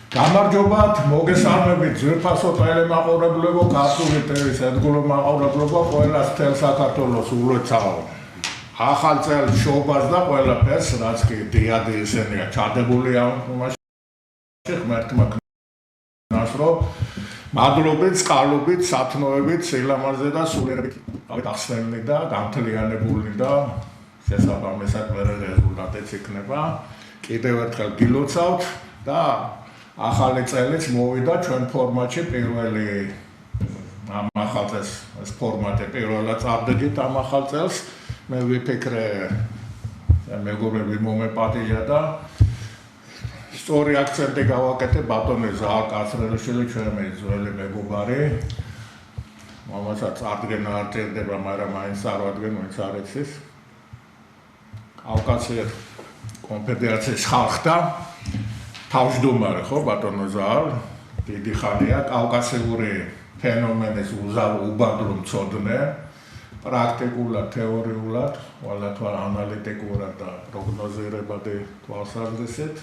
გამარჯობათ, მოგესალმებით ძვირფასო ტელემაყურებლებო, ქართული ტელის ერთგულო მაყურებლებო, ყველას მთელ საქართველოს ულოცავ. ახალ წელს შობას და ყველაფერს, რაც კი დიადი ესენია ჩადებული ამ იმაში, ღმერთმა ქნას, რომ მადლობით, წყალობით, სათნოებით, სილამაზე და სულიერებით აღხსნილნი და გამთლიანებულნი და შესაბამისად მერე რეზულტატიც იქნება. კიდევ ერთხელ გილოცავთ და ახალი წელიც მოვიდა ჩვენ ფორმატში პირველი ამ ახალ წელს ეს ფორმატი პირველად წავდებით ამ ახალ წელს მე ვიფიქრე მეგობრები მომეპატიჟა და სწორი აქცენტი გავაკეთე ბატონი ზაალ კაცრელიშვილი ჩვენი ძველი მეგობარი მომასაც ადგენა არ წერდება მაგრამ მაინც არ ვადგენ ვინც არ იცის კავკასიის კონფედერაციის ხალხთა თავმჯდომარე ხო ბატონო ზაალ დიდი ხანია კავკასიური ფენომენის უბადლო მცოდნე პრაქტიკულად თეორიულად ყოველთვის ანალიტიკურად და პროგნოზირებადი თვალსაზრისით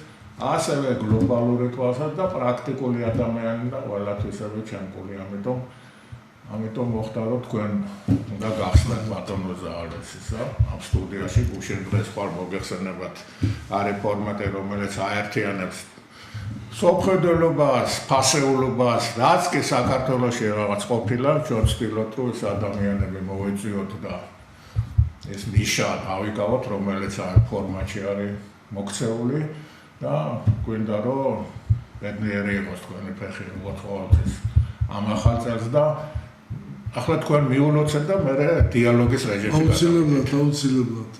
ასევე გლობალური თვალსაზრისით და პრაქტიკული ადამიანი და ყოველთვისები ჩემკული ამიტომ მოხდა რომ თქვენ უნდა გახსნათ ბატონო ზაალს ისა ამ სტუდიაში გუშინ დღეს ხვალ მოგეხსენებათ არის ფორმატი რომელიც აერთიანებს სოფხედელობას, ფასეულობას, რაც კი საქართველოში რაღაც ყოფილა, ჩვენ ვცდილობთ რომ ეს ადამიანები მოვეწიოთ და ეს ნიშა გავიკავოთ, რომელიც ამ ფორმატში არის მოქცეული და გვინდა რომ ბედნიერი იყოს თქვენი ფეხი ყოველთვის ამ ახალ წელს და ახლა თქვენ მიულოცეთ და მე დიალოგის რეჟიმში აუცილებლად.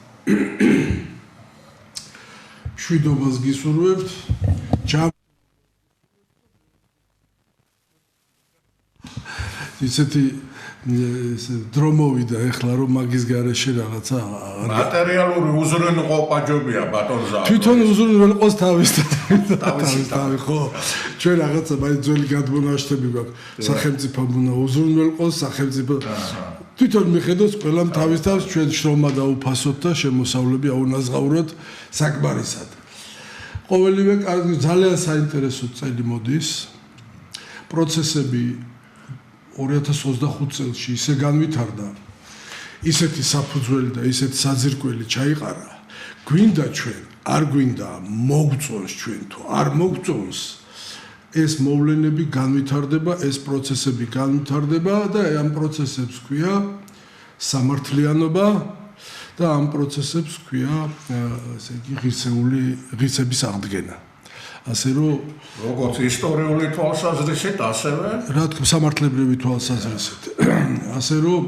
შვიდობას გისურვებთ. ისეთი დრო მოვიდა ეხლა რომ მაგის გარეშე რაღაცა მატერიალური უზრუნველყოფაჯობია ბატონ ზაალ. თვითონ უზრუნველყოს თავის ხო. ჩვენ რაღაცა მაინც ძველი გადმონაშთები გვაქვს. სახელმწიფომ უნდა უზრუნველყოს სახელმწიფო. თვითონ მიხედოს ყველამ თავის თავს ჩვენ შრომა დაუფასოთ და შემოსავლები აუნაზღაუროთ საკმარისად. ყოველივე ძალიან საინტერესო წელი მოდის. პროცესები 2025 წელში ისე განვითარდა, ისეთი საფუძველი და ისეთი საძირკველი ჩაიყარა, გვინდა ჩვენ, არ გვინდა მოგწონს ჩვენ თუ არ მოგწონს, ეს მოვლენები განვითარდება, ეს პროცესები განვითარდება და ამ პროცესებს ქვია სამართლიანობა და ამ პროცესებს ქვია ესე იგი ღირსების აღდგენა. ასე რომ როგორც ისტორიული თვალსაზრისით ასევე რა თქმა სამართლებრივი თვალსაზრისით ასე რომ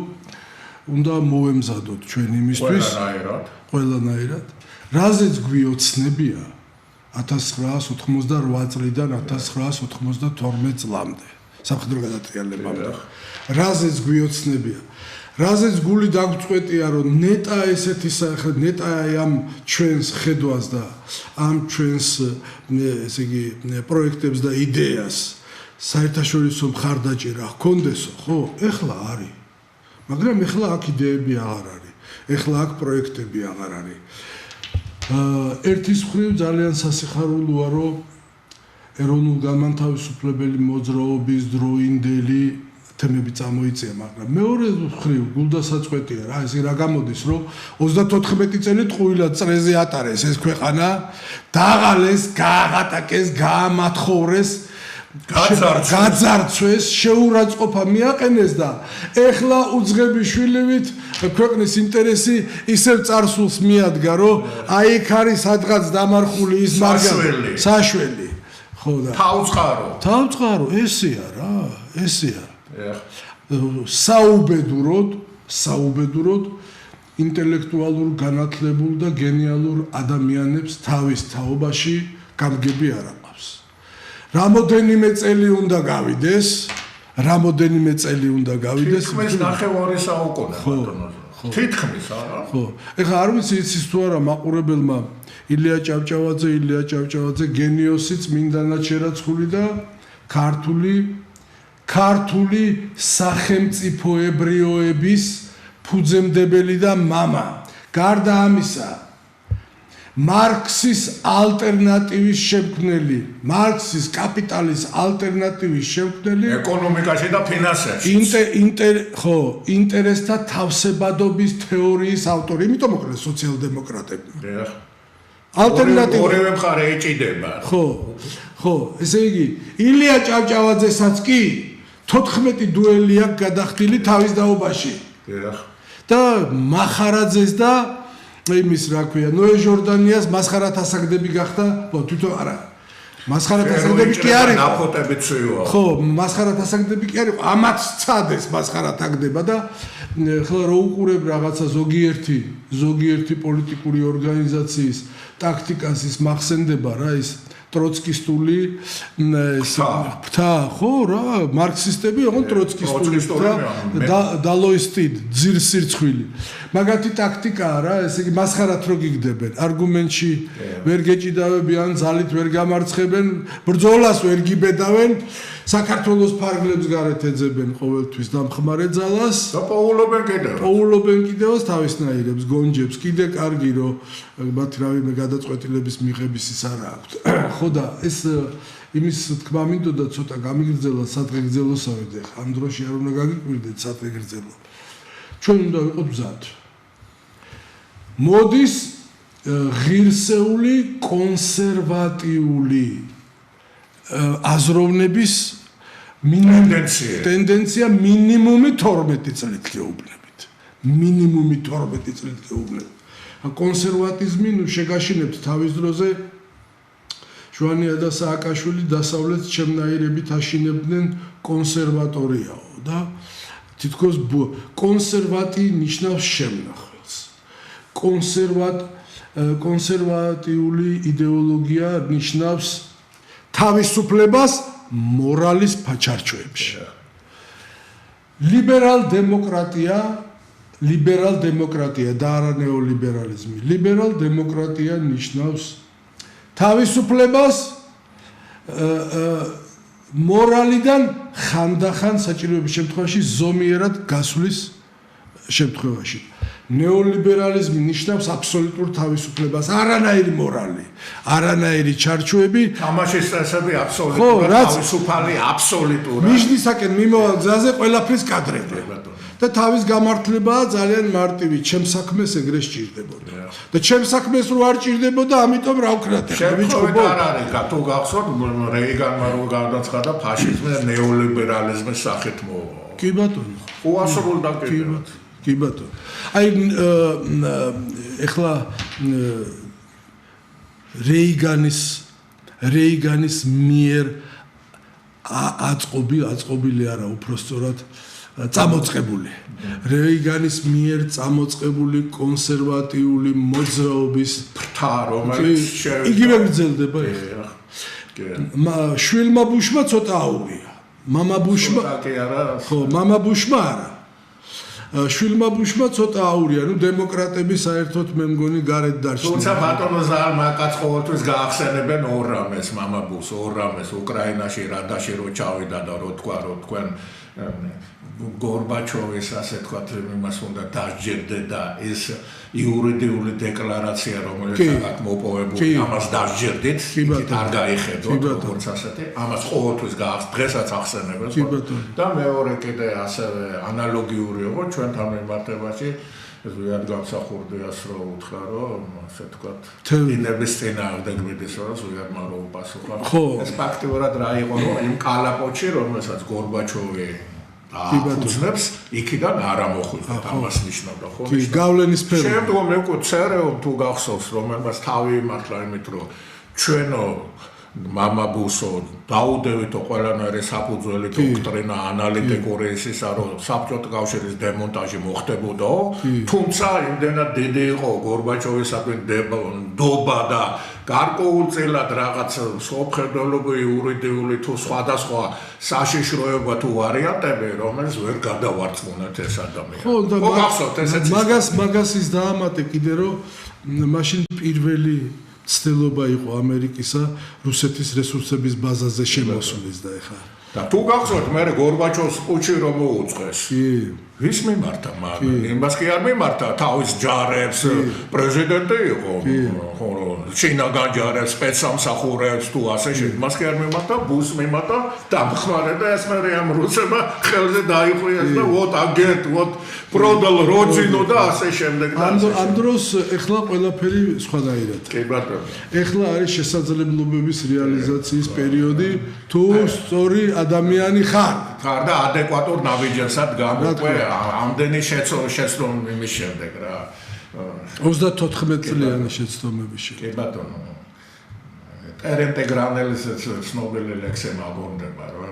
უნდა მოვემზადოთ ჩვენ იმისთვის ყველანაირად რაზეც გვიოცნებია 1988 წლიდან 1992 წლამდე სამხედრო გადატრიალებამდე რაზეც გვიოცნებია რაზეც გული დაგწყვეტია რომ ნეტა ესეთი ნეტა ამ ჩვენს ხედვას და ამ ჩვენს ესე იგი პროექტებს და იდეას საერთაშორისო მხარდაჭერა ჰქონდესო ხო ეხლა არის მაგრამ ეხლა აქ იდეები აღარ არის ეხლა აქ პროექტები აღარ არის ერთის მხრივ ძალიან სასიხარულოა რომ ეროვნულ განმათავისუფლებელი მოძრაობის დროინდელი თემები წამოიწია, მაგრამ მეორე მხრივ გულდასაწყვეტია რა, ეს რა გამოდის, რომ 34 წელი ტყუილად წრეზე ატარეს ეს ქვეყანა, დაღალეს, გააღატაკეს, გაამათხოვრეს, გაძარცვეს, შეურაცხყოფა მიაყენეს და ეხლა უძღებიშვილივით ქვეყნის ინტერესი ისევ წარსულს მიადგა, რომ აი იქ არის სადღაც დამარხული ის მარგალი, საშველი. ხო და თავწყარო, ესეა რა, ესეა. საუბედუროდ ინტელექტუალურ განათლებულ და გენიალურ ადამიანებს თავის თაობაში გამგები არ აყავს. რამოდენიმე წელი უნდა გავიდეს, თითქმის ნახევარი საუკუნე ბატონო. თითქმის არა? ხო. ეხლა არ ვიცი იცის თუ არა მაყურებელმა ილია ჭავჭავაძე გენიოსი წმინდანად შერაცხული და ქართული სახელმწიფოებრიოების ფუძემდებელი და მამა. გარდა ამისა, მარქსის ალტერნატივის შემქმნელი, მარქსის კაპიტალის ალტერნატივის შემქმნელი ეკონომიკაში და ფინანსებში. ინტერესთა თავსებადობის თეორიის ავტორი, იმიტომ მოკლეს სოციალ-დემოკრატები. ალტერნატივა ორივე მხარე ეჭიდება. ხო, ესე იგი, ილია ჭავჭავაძესაც კი 14 დუელი აქვს გადახდილი თავის დაობაში. და მახარაძეს და იმის რა ქვია, ნოე ჟორდანიას მასხარათასაგდები გახდა, თვითონ არა. მასხარათასაგდები კი არის. ნაფოტები ცვივა. ხო, მასხარათასაგდები კი არის, ამაც ცადეს მასხარათაგდება და ხლა რო უყურებ რაღაცა ზოგიერთი პოლიტიკური ორგანიზაციის ტაქტიკას ის მახსენდება რა ის ტროცკისტული ფთა, ხო რა, მარქსისტები ოღონ ტროცკისტული და დალოისტი ძირსირცხვილი. მაგათი ტაქტიკაა რა, ესე იგი მასხარათ რო გიგდებენ, არგუმენტში ვერ გეჭიდავებიან, ძალით ვერ გამარცხებენ, ბრძოლას ვერ გიბედავენ, საქართველოს ფარგლებს გარეთ ეძებენ ყოველთვის დამხმარე ძალას და პოულობენ კიდევაც თავისნაირებს, გონჯებს, კიდე კარგი რომ მათ რავიმე გადაწყვეტილების მიღების ის არა აქვთ. ხო და ეს იმის თქმა მინდოდა ცოტა გამიგრძელა სადღე გრძელოსავით ახლა ამ დროში არ უნდა გაგიკვირდეთ სადღე გრძელო. ჩვენ უნდა ვიყოთ მზად. მოდის ღირსეული კონსერვატიული აზროვნების ტენდენცია მინიმუმი 12 წლით გეუბნებით. მინიმუმი 12 წლით გეუბნებით. კონსერვატიზმი შეგაშინებთ თავის დროზე შვანია და სააკაშვილი დასავლეთ ჩემნაირებით აშინებდნენ კონსერვატორიაო და თითქოს კონსერვატი ნიშნავს შემნახველს. კონსერვატიული იდეოლოგია ნიშნავს თავისუფლებას მორალის ფაჩარჩოებში. ლიბერალ დემოკრატია და არა ნეოლიბერალიზმი. ლიბერალ დემოკრატია ნიშნავს თავისუფლებას მორალიდან ხანდახან საჭიროების შემთხვევაში ზომიერად გასვლის შემთხვევაში. ნეოლიბერალიზმი ნიშნავს აბსოლუტურ თავისუფლებას, არანაირი მორალი, არანაირი ჩარჩოები, თამაშის წესები აბსოლუტურად თავისუფალი, აბსოლუტურად. ნიშნისაკენ მიმოვალ გზაზე ყველაფრის კადრები. და თავის გამართლებაა ძალიან მარტივი, ჩემს საქმეს ეგრე სჭირდებოდა. და ჩემს საქმეს რო არ ჭირდებოდა, ამიტომ რა ვქნათ? შემთხვევით არ არის, თუ გახსოვთ, რეიგანმა რო გადაცხადა ფაშიზმი ნეოლიბერალიზმის სახით მოვა. კი ბატონო. უასრულ და კი ბატონო. აი ეხლა რეიგანის მიერ აწყობილი არა, უბრალოდ წამოწყებული. რეიგანის მიერ წამოწყებული კონსერვატიული მოძრაობის ფრთა, რომელიც იგივე გრძელდება ეხლა. შვილმა ბუშმა ცოტა აურია. მამა ბუშმა არა. შვილმა ბუშმა ცოტა აურია, დემოკრატები საერთოდ მე მგონი გარეთ დარჩნენ. თუმცა ბატონო ზალმა კაც ყოველთვის გაახსენებენ ორ რამეს, მამა ბუშს, ორ რამეს, უკრაინაში რადაში რო ჩავიდა და რო თქვა, რომ თქვენ გორბაჩოვის ასე თქვათ, იმას უნდა დასჯერდე და ეს იურიდიული დეკლარაცია, რომელიც აქ მოპოვებული, ამას დასჯერდით, არ გაიხედოთ, როგორც ასეთი, ამას ყოველთვის დღესაც ახსენებენ. და მეორე კიდე ასევე ანალოგიური იყო ჩვენთან მიმართებაში, ზუსტად გამსახურდიას რო უთხრა, რომ ასე თქვათ, ინების წინააღმდეგობის რო ზუსტად მარო უპასუხა. ეს ფაქტიურად რა იყო, რომ იმ კალაპოტში, რომელსაც გორბაჩოვი აფუძნებს, იქიდან არ ამოხვიდა, ამას ნიშნავდა, ხო? კი, გავლენის სფერო. შემდგომ მე ვწერეო თუ გახსოვს, რომელმაც თავი იმართლა იმით, რომ ჩვენო მამა ბუსო დაუდევითო ყველანაირი საფუძველი დოქტრინა ანალიტიკური ისისა, რომ საბჭოთა კავშირის დემონტაჟი მოხდებოდაო, თუმცა იმდენად დიდი იყო გორბაჩოვისადმი ნდობა და გარკვეულწილად რაღაც სოფხედელობი, იურიდიული თუ სხვადასხვა საშიშროება თუ ვარიანტები, რომელიც ვერ გადავარწმუნეთ ეს ადამიანი. ხო, გახსოვთ ესეც. მაგას ის დაამატე კიდე, რომ მაშინ პირველი ცდილობა იყო ამერიკისა რუსეთის რესურსების ბაზაზე შემოსვლის და ეხლა და თუ გახსოვთ მე გორბაჩოვს პუჩი რომ მოუწყეს ვის მიმართა მაგრამ იმას კი არ მიმართა თავის ჯარებს პრეზიდენტი იყო ხო შინაგან ჯარებს სპეცსამსახურებს თუ ასე იმას კი არ მიმართა ბუს მიმართა დამხმარე და ეს მე ამ რუსებმა ხელზე დაიხვიეს და ვოთ აგერტ ვოთ პროდალ როძინო და ასე შემდეგ და ამ დროს ეხლა ყველაფერი სხვადასხვაირად კი ბატონო ეხლა არის შესაძლებლობების რეალიზაციის პერიოდი თუ სწორი ადამიანი ხარ და ადეკვატურ ნაბიჯებსად გამოყვე ამდენი შეცდომ იმის შემდეგ რა 34 წლიანი შეცდომების შემდეგ კი ბატონო ტერენტე გრანელის ცნობილი ლექსი მაგონდება რა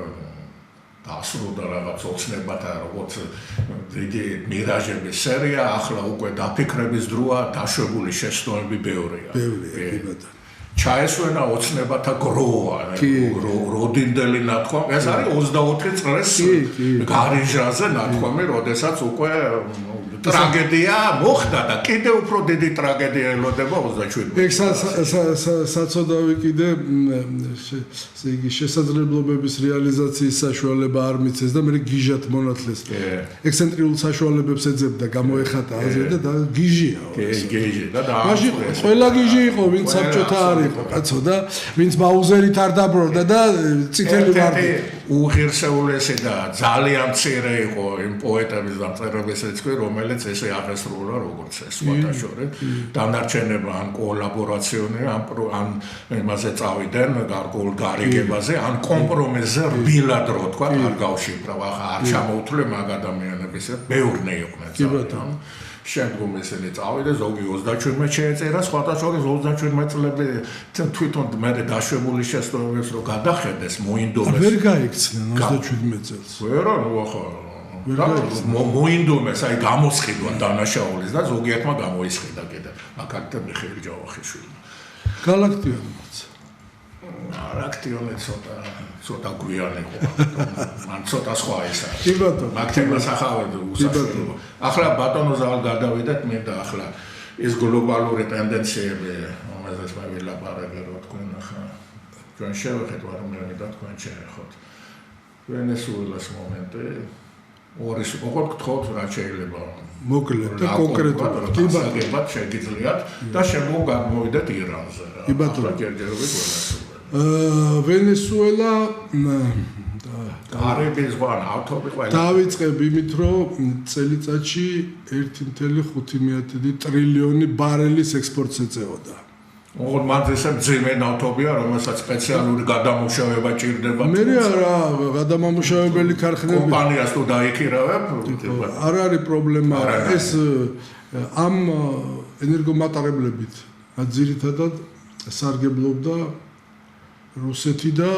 დასრულდა რაღაც ოცნებათა როგორც დიდი მირაჟების სერია ახლა უკვე დაფიქრების დროა დაშვებული შეცდომები ბევრია კი ბატონო ჩაესვენა ოცნებათა გროვა როდინდელი ნათქვამი ეს არის 24 წლის გარიჟაზე ნათქვამი როდესაც უკვე ტრაგედია მოხდა და კიდევ უფრო დიდი ტრაგედია ელოდება 27 ეგ საწოდავი კიდე ესე იგი შესაძლებლობების რეალიზაციის საშუალება არ მიცეს და მე გიჟად მონათლეს ექსცენტრიულ საშუალებებს ეძებდა გამოეხატა აზრი და გიჟია გიჟი და მაშინ ყველა გიჟი იყო ვინც საბჭოთა არ იყო კაცო და ვინც მაუზერით არ დაბრუნდა და წითელი ვარდი უღირსეულესი და ძალიან მცირე იყო იმ პოეტების დამწერლობის რიცხვი რომელიც ესე აღესრულა როგორც ეს სხვადასხვა დანარჩენება ან კოლაბორაციონი ან იმაზე წავიდნენ გარკვეულ გარიგებაზე ან კომპრომისზე რბილად რო თქვა არ გავშიფრა ახლა არ ჩამოუთვლე მაგ ადამიანების ბევრნი იყვნენ შემდგომ ესენი წავიდა ზოგი 37 შეეწერა სხვადასხვა 37 წლები თვითონ მე დაშვებული შეცდომებს რო გადახედეს მოინდომეს ვერ გაიქცნენ 37 წელს ვერა ნუ ახლა მოინდომეს აი გამოსყიდვა დანაშაულის და ზოგიერთმა გამოისყიდა კიდე მაგალითად მიხეილ ჯავახიშვილმა გალაქტიონიც არაქტიონი ცოტა გვიანი ხო მან ცოტა სხვა ის არის კი ბატონო მაგ თემას ახავად უსასრულო ახლა ბატონო ზალ გადავიდეთ მე და ახლა ეს გლობალური ტენდენციები რომელზეც მე ვილაპარაკე რა თქვენ ახლა ჩვენ შევეხეთ ვარუმენი და თქვენ შეეხოთ ვენესუელას მომენტი ორი ოღონდ გთხოვთ რა შეიძლება მოკლედ და კონკრეტულად კი ბატონო შეგიძლიათ და შემდგომ გამოვიდეთ ირანზე რა კი ბატონო ჯერჯერობით ვენესუელა ვენესუელა გარების ზღვან ავთობი ყველა დავიწყებ იმით რომ წელიწადში 1.5 ტრილიონი ბარელის ექსპორტს ეწეოდა ოღონდ მანძ ესე მძიმე ნავთობია რომელსაც სპეციალური გადამუშავება ჭირდება მე არა გადამამუშავებელი ქარხნები კომპანიას თუ დაიქირავებ არ არის პრობლემა ეს ამ ენერგომატარებლებით ძირითადად სარგებლობდა რუსეთი და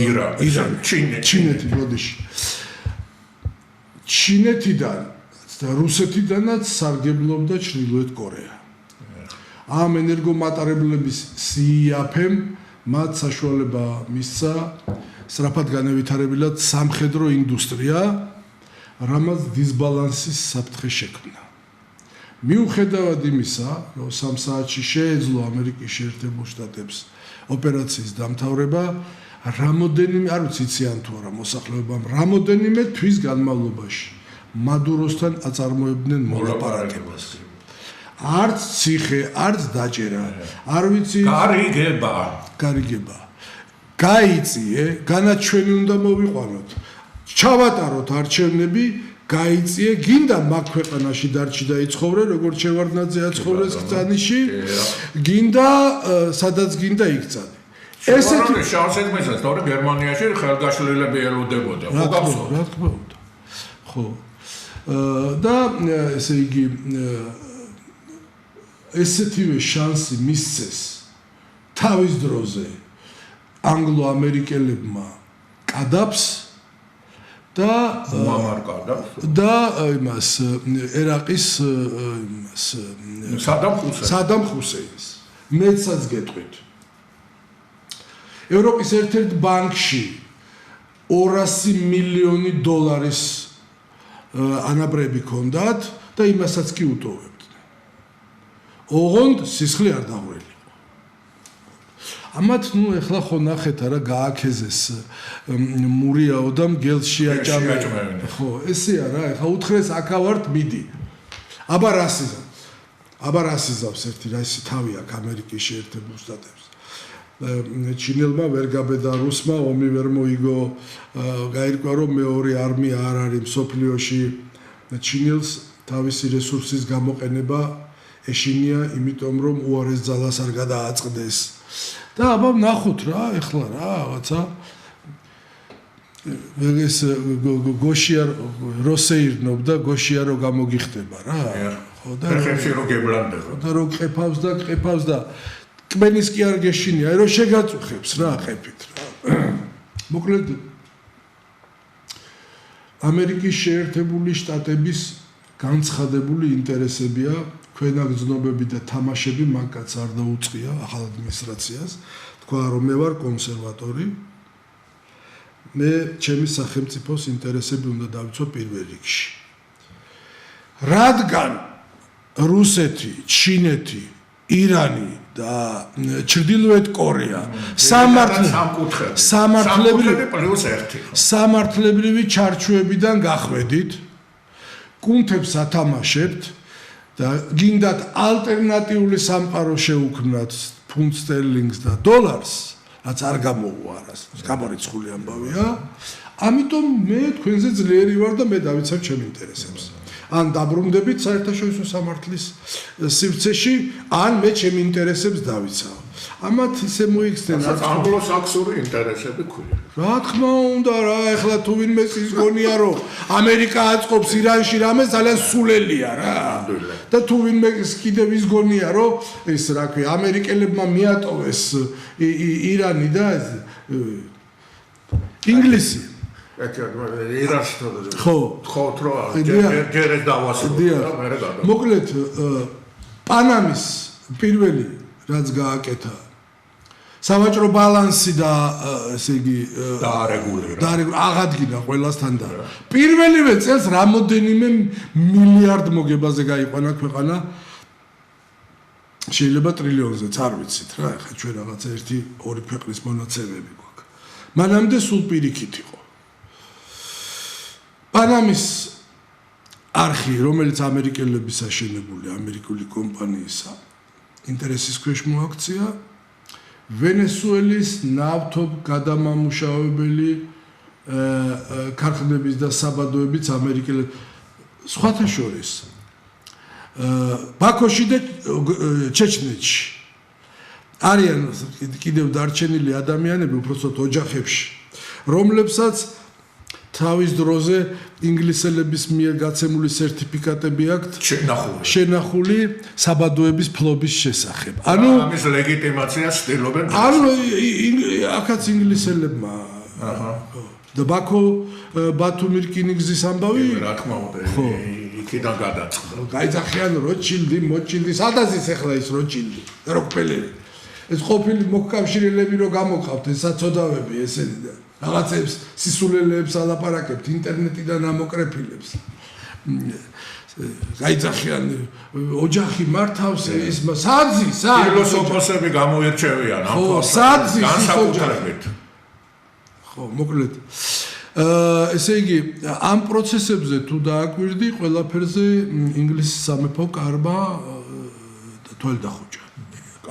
ირანი ჩინეთი ბოდიში ჩინეთიდან და რუსეთიდანაც სარგებლობდა ჩრდილოეთ კორეა ამ ენერგომატარებლების სიაფემ მათ საშუალება მისცა სწრაფად განევითარებინათ სამხედრო ინდუსტრია რამაც დისბალანსის საფრთხე შექმნა მიუხედავად იმისა რომ 3 საათში შეეძლო ამერიკის შეერთებულ შტატებს ოპერაციის დამთავრება რამოდენიმე არ ვიცი იციან თუ არა მოსახლეობამ რამოდენიმე თვის განმავლობაში მადუროსთან აწარმოებდნენ მოლაპარაკებას არც ციხე არც დაჭერა არ ვიცი გარიგება გაიწიე განაჩვენი უნდა მოვიყვანოთ ჩავატაროთ არჩევნები გაიწიე გინდა მაგ ქვეყანაში დარჩი და იცხოვრე როგორც შევარდნაძე აცხოვრეს ქცანიში გინდა სადაც გინდა იქცადე ესეთი შანსი მისცეს თორე გერმანიაში ხელგაშლილები ელოდებოდა ხო გახსოვთ რა თქმა უნდა ხო და ესე იგი ესეთივე შანსი მისცეს თავის დროზე ანგლო-ამერიკელებმა კადაფს და იმას ერაყის იმას სადამ ხუსეინს მეცაც გეტყვით ევროპის ერთ-ერთ ბანკში 200 მილიონი დოლარის ანაბრები ჰქონდათ და იმასაც კი უტოვებდნენ ოღონდ სისხლი არ დაღველი ამათ ნუ ეხლა ხო ნახეთ არა გააქეზეს მურიაო და მგელში აჭამე ხო ესეა რა ეხლა უთხრეს აქა ვართ მიდი აბა რასიზავს ერთი რა ისი თავი აქვს ამერიკის შეერთებულ შტატებს ჩინელმა ვერ გაბედა რუსმა ომი ვერ მოიგო გაირკვა რომ მეორე არმია არ არის მსოფლიოში ჩინელს თავისი რესურსის გამოყენება ეშინია იმიტომ რომ უარეს ძალას არ გადააწყდეს და აბა ნახოთ რა ეხლა რა რაღაცა ეს გოშია როსეირნობ და გოშია რო გამოგიხდება რა ხო და ხებში რო გებლანდება და რო ყეფავს და კმენის კი არ გეშინია რომ შეგაწუხებს რა ყეფით რა მოკლედ ამერიკის შეერთებული შტატების განცხადებული ინტერესებია ქვენაგზნობები და თამაშები მანკაც არ დაუწყია ახალ ადმინისტრაციას თქვა რომ მე ვარ კონსერვატორი მე ჩემი სახელმწიფოს ინტერესები უნდა დავიცვა პირველ რიგში რადგან რუსეთი ჩინეთი ირანი და ჩრდილოეთ კორეა სამართლებრივი ჩარჩოებიდან გახვედით კუნთებს ათამაშებთ და გინდათ ალტერნატიული სამყარო შეუქმნათ ფუნტ სტერლინგს და დოლარს რაც არ გამოუვა არას გამორიცხული ამბავია ამიტომ მე თქვენზე ძლიერი ვარ და მე დავიცავ ჩემ ინტერესებს ან დაბრუნდებით საერთაშორისო სამართლის სივრცეში ან მე ჩემ ინტერესებს დავიცავ ამათ ისე მოიხსნა ანგლო-საქსონური ინტერესები ქვია რა თქმა უნდა რა ეხლა თუ ვინმე ის გონია რომ ამერიკა აწყობს ირანში რამე ძალიან სულელია რა და თუ ვინმე კიდევ ის გონია რომ ეს რა ქვია ამერიკელებმა მიატოვეს ირანი და ინგლისი ხო ჯერეს დავასრულე და მე გადავ მოკლედ პანამის პირველი რაც გააკეთა სავაჭრო ბალანსი და ესე იგი დაარეგულირა აღადგინა ყველასთან და პირველივე წელს რამოდენიმე მილიარდ მოგებაზე გაიყვანა ქვეყანა შეიძლება ტრილიონზეც არ ვიცით რა ეხლა ჩვენ რაღაცა 1-2 ქვეყნის მონაცემები გვაქვს მანამდე სულ პირიქით იყო პანამის არხი რომელიც ამერიკელების აშენებული ამერიკული კომპანიისა ინტერესის ქვეშ მოაქცია ვენესუელის ნავთობ გადამამუშავებელი ქარხნების და საბადოების ამერიკელებს სხვათა შორის ბაქოში და ჩეჩნეთში არიან კიდევ დარჩენილი ადამიანები უпросто ოჯახებში რომლებსაც თავის დროზე ინგლისელების მიერ გაცემული სერტიფიკატები აქვთ შენახული საბადოების ფლობის შესახებ. ანუ ამის ლეგიტიმაციას ცდილობენ. ანუ აქაც ინგლისელებმა და ბათუმი რკინიგზის ამბავი რა თქმა უნდა იქიდან გადაწყდა. გაიძახიან როჩილდი, მოჩილდი, სადაზის ახლა ის როჩილდი, როკფელერი. ეს ყოფილი მოკავშირეები რო გამოყავთ ეს საწოდავები ესენი და რაღაცებს სისულელეებს ალაპარაკებთ ინტერნეტიდან ამოკრეფილებს. გაიძახიან ოჯახი მართავს ის საძი ფილოსოფოსები გამოირჩევიან ამ განსაკუთრებით. ხო, მოკლედ. ესე იგი, ამ პროცესებზე თუ დააკვირდი, ყველაფერზე ინგლისის სამეფო კარმა თვალ დახუჭა.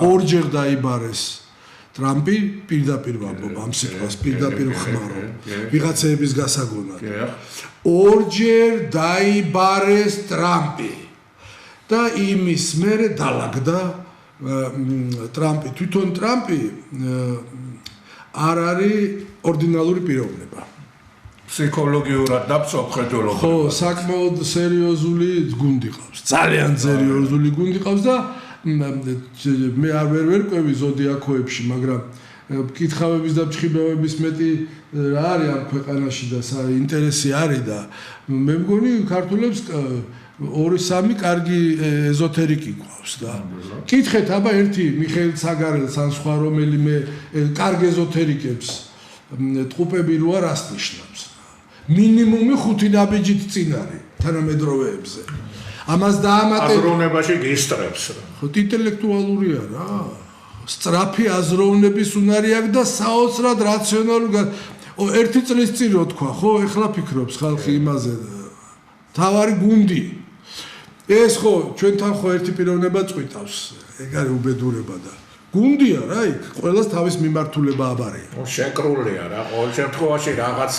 ორჯერ დაიბარეს ტრამპი პირდაპირ ვამბობ ამ სიტყვას პირდაპირ ხმარო ვიღაცეების გასაგონად ორჯერ დაიბარეს ტრამპი და იმის მერე დალაგდა ტრამპი თვითონ ტრამპი არ არის ორდინალური პიროვნება ფსიქოლოგიურად და ფსიქოლოგიურად ხო საკმაოდ სერიოზული გუნდი ყავს ძალიან სერიოზული გუნდი ყავს და მე არ ვერ ყვევი ზოდიაქოებში, მაგრამ კითხავების და ფჩხიბებების მეტი რა არის ამ ქვეყანაში და ინტერესი არის და მე მგონი ქართულებს 2-3 კარგი ეზოთერიკი გვყავს და კითხეთ აბა ერთი მიხეილ საგარელს ან სხვა რომელიმე კარგ ეზოთერიკებს ტყუპები რო არას ნიშნავს მინიმუმი 5 ნაბიჯით წინ არის თანამედროვეებზე ამას დაამატებ აზროვნებაში გისტრებს ხო ინტელექტუალურია რა სწრაფი აზროვნების უნარი აქვს და საოცრად რაციონალური ერთი წლის წინ რო თქვა, ხო, ეხლა ფიქრობს ხალხი იმაზე. თავარი გუნდი. ეს ხო, ჩვენთან ხო ერთი პიროვნება წვითავს. ეგ არის უბედურება და გუნდია რა იქ, ყველას თავის მიმართულება აბარია. შეკრულია რა, ყოველ შემთხვევაში რაღაც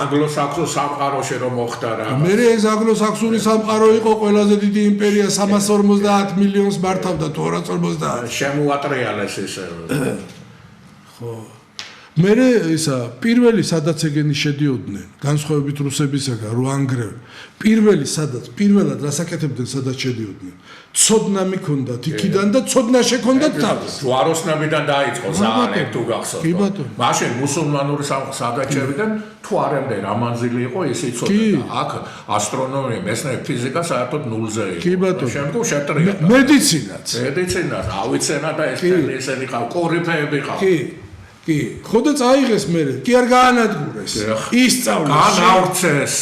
ანგლო-საქსონურ სამყაროში რომ მოხდა რა. მე ეს ანგლო-საქსონური სამყარო იყო ყველაზე დიდი იმპერია 350 მილიონს მართავდა თუ 250. შემოატრიალეს ესე. ხო. მე ისა პირველი სადაც ეგენი შედიოდნენ, განსხვავებით რუსებისაგან, რო ანგრევ. პირველად რასაკეთებდნენ სადაც შედიოდნენ. ცოდნა მიქონდათ იქიდან და ცოდნა შექონდათ თავის. ჯვაროსნებიდან დაიწყო ზაალებ თუ გახსოვთ. მაშინ მუსულმანური სადაჭერიდან თუ არამდე რა მანძილი იყო ისე იცოდა. აქ ასტრონომია, მეცნიერება, ფიზიკა საერთოდ ნულზე იყო. შემდგომ შეტრია. მედიცინაც, ავიცენა და ესენი ყავ, კორიფეები ყავ. კი, ხო და წაიღეს მე, კი არ გაანადგურეს. ისწავლეს,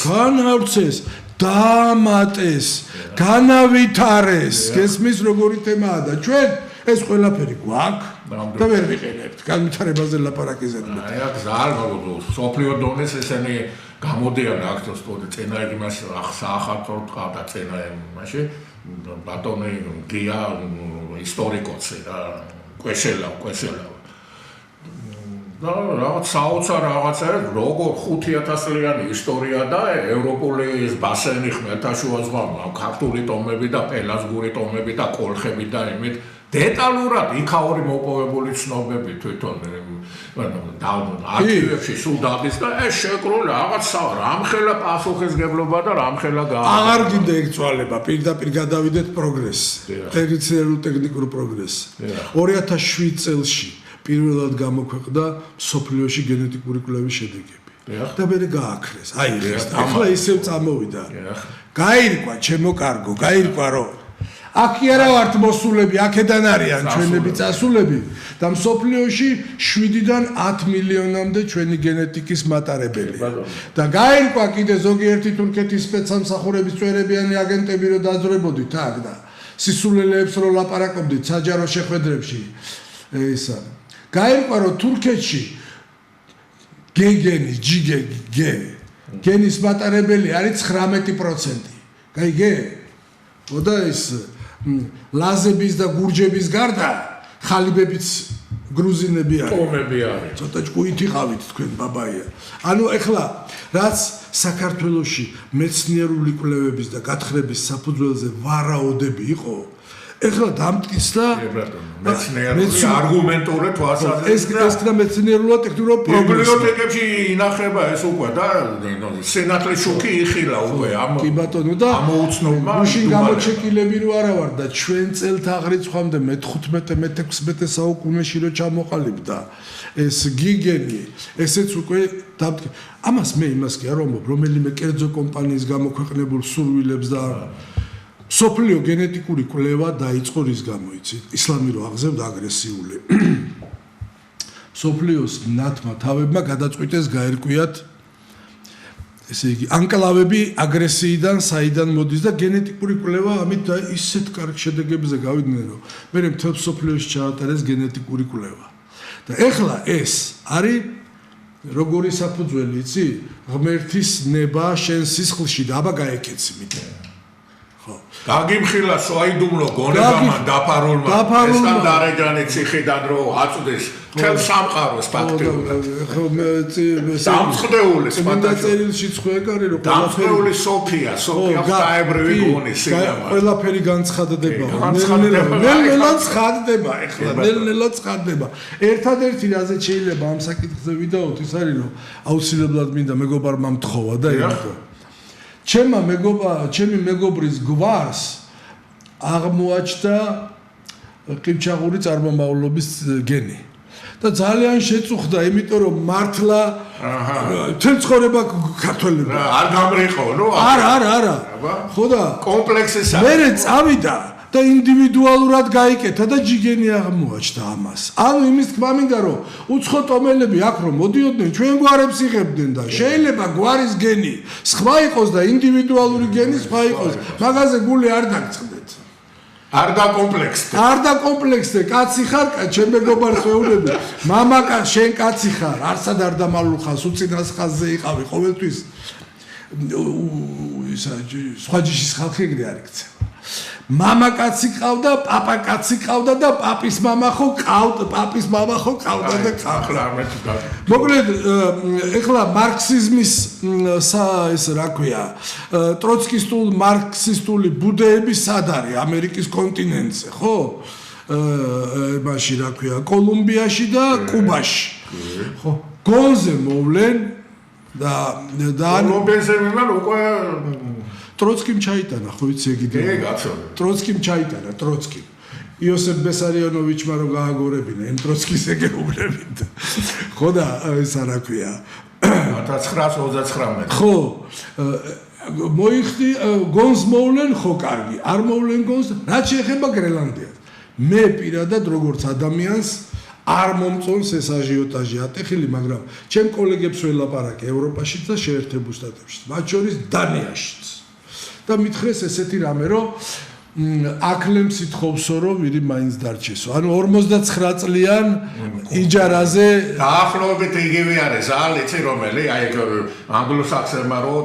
განავრცეს, დაამატეს, განავითარეს. გესმის როგორი თემაა და ჩვენ ეს ყველაფერი გვაქვს და ვერ ვიყენებთ. განვითარებაზე ლაპარაკიზეთ. აი აქ ზარგო სოფლიო დონეს ესენი გამოდიან აქტოს პოდე წენა იმას საახალწლო ყავდა წენა იმაში ბატონი გია ისტორიკოსი რა კვეშელა და რაღაც საოცარ რაღაცა როგორ 5000 წლიანი ისტორია და ევროპული ბასენი ხმელთაშუა ზღვა ქართული ტომები და პელაზგური ტომები და კოლხები და იმით დეტალურად იქაური მოპოვებული ცნობები თვითონ არქივებში სულ დადის და ეს შეკრული რაღაც რამხელა პასუხისგებლობა და რამხელა აღარ გინდა ეგ წვალება პირდაპირ გადავიდეთ პროგრესს ტექნიკურ პროგრესს 2007 წელში პირველად გამოქვეყნდა სოფლიოში გენეტიკური კვლევის შედეგები და მე გააქრეს აი ახლა ისევ წამოვიდა გაირკვა ჩემო კარგო გაირკვა რომ აქ კი არა ვართ მოსულები, აქედან არიან ჩვენები წასულები და მსოფლიოში 7-დან 10 მილიონამდე ჩვენი გენეტიკის მატარებელი. და გაირკვა კიდე ზოგიერთი თურქეთის სპეცსამსახურების წვერებიანი აგენტები რო დაძრებოდით აქ და სისულელეებს რო ლაპარაკობდით საჯარო შეხვედრებში ისა. გაირკვა რომ თურქეთში გენის მატარებელი არის 19%. გაიგე? ოდა ეს ლაზების და გურჯების გარდა ხალიბებიც გრუზინები არის. ტომები არის. ცოტა ჭკუითი ყავით თქვენ ბაბაია. ანუ ეხლა რაც საქართველოში მეცნიერული კვლევების და გათხრების საფუძველზე ვარაუდები იყო, ეხლა დამტკიცდა მეცნიერული არგუმენტური თვალსაზრისით. ეს და მეცნიერულად ტექნიკურ ბიბლიოთეკებში ინახება ეს უკვე და სენატლის შუქი იხილა უკვე ამ კი ბატონო და ამოუცნობა გუშინ გამოჩეკილები რო არა ვარ და ჩვენ წელთაღრიცხვამდე მე-15-მე-16 საუკუნეში რო ჩამოყალიბდა ეს გიგენი ესეც უკვე ამას მე იმას კი არ ვამბობ რომელიმე კერძო კომპანიის გამოქვეყნებულ სურვილებს და სოფლიო გენეტიკური კვლევა დაიწყო რის გამო იცით ისლამი რო აღზევდა აგრესიული სოფლიოს ნათმა თავებმა გადაწყვიტეს გაერკვიათ ესე იგი ანკლავები აგრესიიდან საიდან მოდის და გენეტიკური კვლევა ამით ისეთ კარგ შედეგებზე გავიდნენ რომ მე მთელ სოფლიოში ჩაატარეს გენეტიკური კვლევა და ეხლა ეს არის როგორი საფუძველი იცი ღმერთის ნება შენ სისხლში და აბა გაეკეცი მითხე გაგიმხილა სვაიდუმლო გონებამან დაფარულმა ესთან დარეჯანი ციხიდან რო აწვდეს თელ სამყაროს ფაქტიურად დამწყდეულის ფანტაზიელში ცხვეგარი რო დამწყდეული სოფია დაებრივი გონი სიგამა ყველაფერი განცხადდება ნელ-ნელა ცხადდება ერთადერთი რაზეც შეიძლება ამ საკითხზე ვიდაოთ ის არის რომ აუცილებლად მინდა მეგობარმა მთხოვა და იმიტომ ჩემი მეგობრის გვარს აღმოაჩნდა ყივჩაღური წარმომავლობის გენი და ძალიან შეწუხდა იმიტომ რომ მართლა თელ ცხოვრება ქართველებია არ გამრიყო ნუ არა ხო და კომპლექსის მე წავიდა და ინდივიდუალურად გაიკეთა და ჯიგენი აღმოაჩნდა ამას. ანუ იმის თქმა მინდა რომ უცხო ტომელები აქ რომ მოდიოდნენ ჩვენ გვარებს იღებდნენ და შეიძლება გვარის გენი სხვა იყოს და ინდივიდუალური გენი სხვა იყოს. მაგაზე გული არ დაგწყდეთ. არ დაკომპლექსდე. არ დაკომპლექსდე, კაცი ხარ, ჩემ მეგობარს ვეუბნები. მამაკა, შენ კაცი ხარ, არსად არ დამალულ ხარ, უწინას ხაზზე იყავი ყოველთვის. სხვა ჯიშის ხალხი ეგრე არ იქცევა. მამა კაცი ყავდა, პაპა კაცი ყავდა და პაპის მამა ხო ყავდა, პაპის მამა ხო ყავდა და ახლა ამეთი და. მოკლედ, ეხლა მარქსიზმის ეს რა ქვია, ტროცკისტულ მარქსისტული ბუდეები სად არის ამერიკის კონტინენტზე, ხო? მაშინ რა ქვია, კოლუმბიაში და კუბაში. ხო, გონზე მოვლენ და კოლუმბიაზე მიმარ უკვე ტროცკიმ ჩაიტანა, ხო ვიცი ეგიდე. ტროცკიმ ჩაიტანა, ტროცკიმ. იოსებ ბესარიონოვიჩმა რო გააგორებინა, იმ ტროცკის ეგეუბნებით. ხო და ეს რა ქვია. 1929. ხო. მოიხდი გონს მოვლენ, ხო კარგი. არ მოვლენ გონს, რაც შეეხება გრენლანდიას. მე პირადად როგორც ადამიანს არ მომწონს ეს აჟიოტაჟი ატეხილი, მაგრამ ჩემ კოლეგებს ველაპარაკე ევროპაშიც და შეერთებულ შტატებშიც, მათ შორის დანიაშიც. და მითხრეს ესეთი რამე, რომ აკლემ სითხოვსო, რომ ვირი მაინც დარჩესო. ანუ 59 წლიან იჯარაზე დაახლოებით იგივე არის, იცი რომელი, აი ანგლოსაქსონმა რო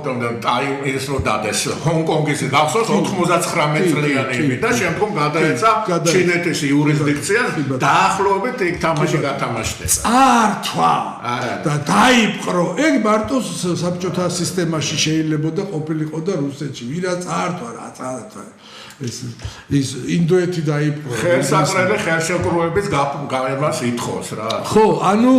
ტაიმ ის რო დადეს ჰონკონგის გახსოვს 99 წლიანი და შემდგომ გადაეცა ჩინეთის იურისდიქცია დაახლოებით იქ თამაში გათამაშდეს. ართვა და დაიპყრო. ეგ მარტო საბჭოთა სისტემაში შეიძლება და ყოფილიყო და რუსეთში. ვირაც ართვა რა წართა. ის ინდოეთი დაიპყრო. ხელსაყრელი ხელშეკრულების გამებას ითხოვს რა. ხო, ანუ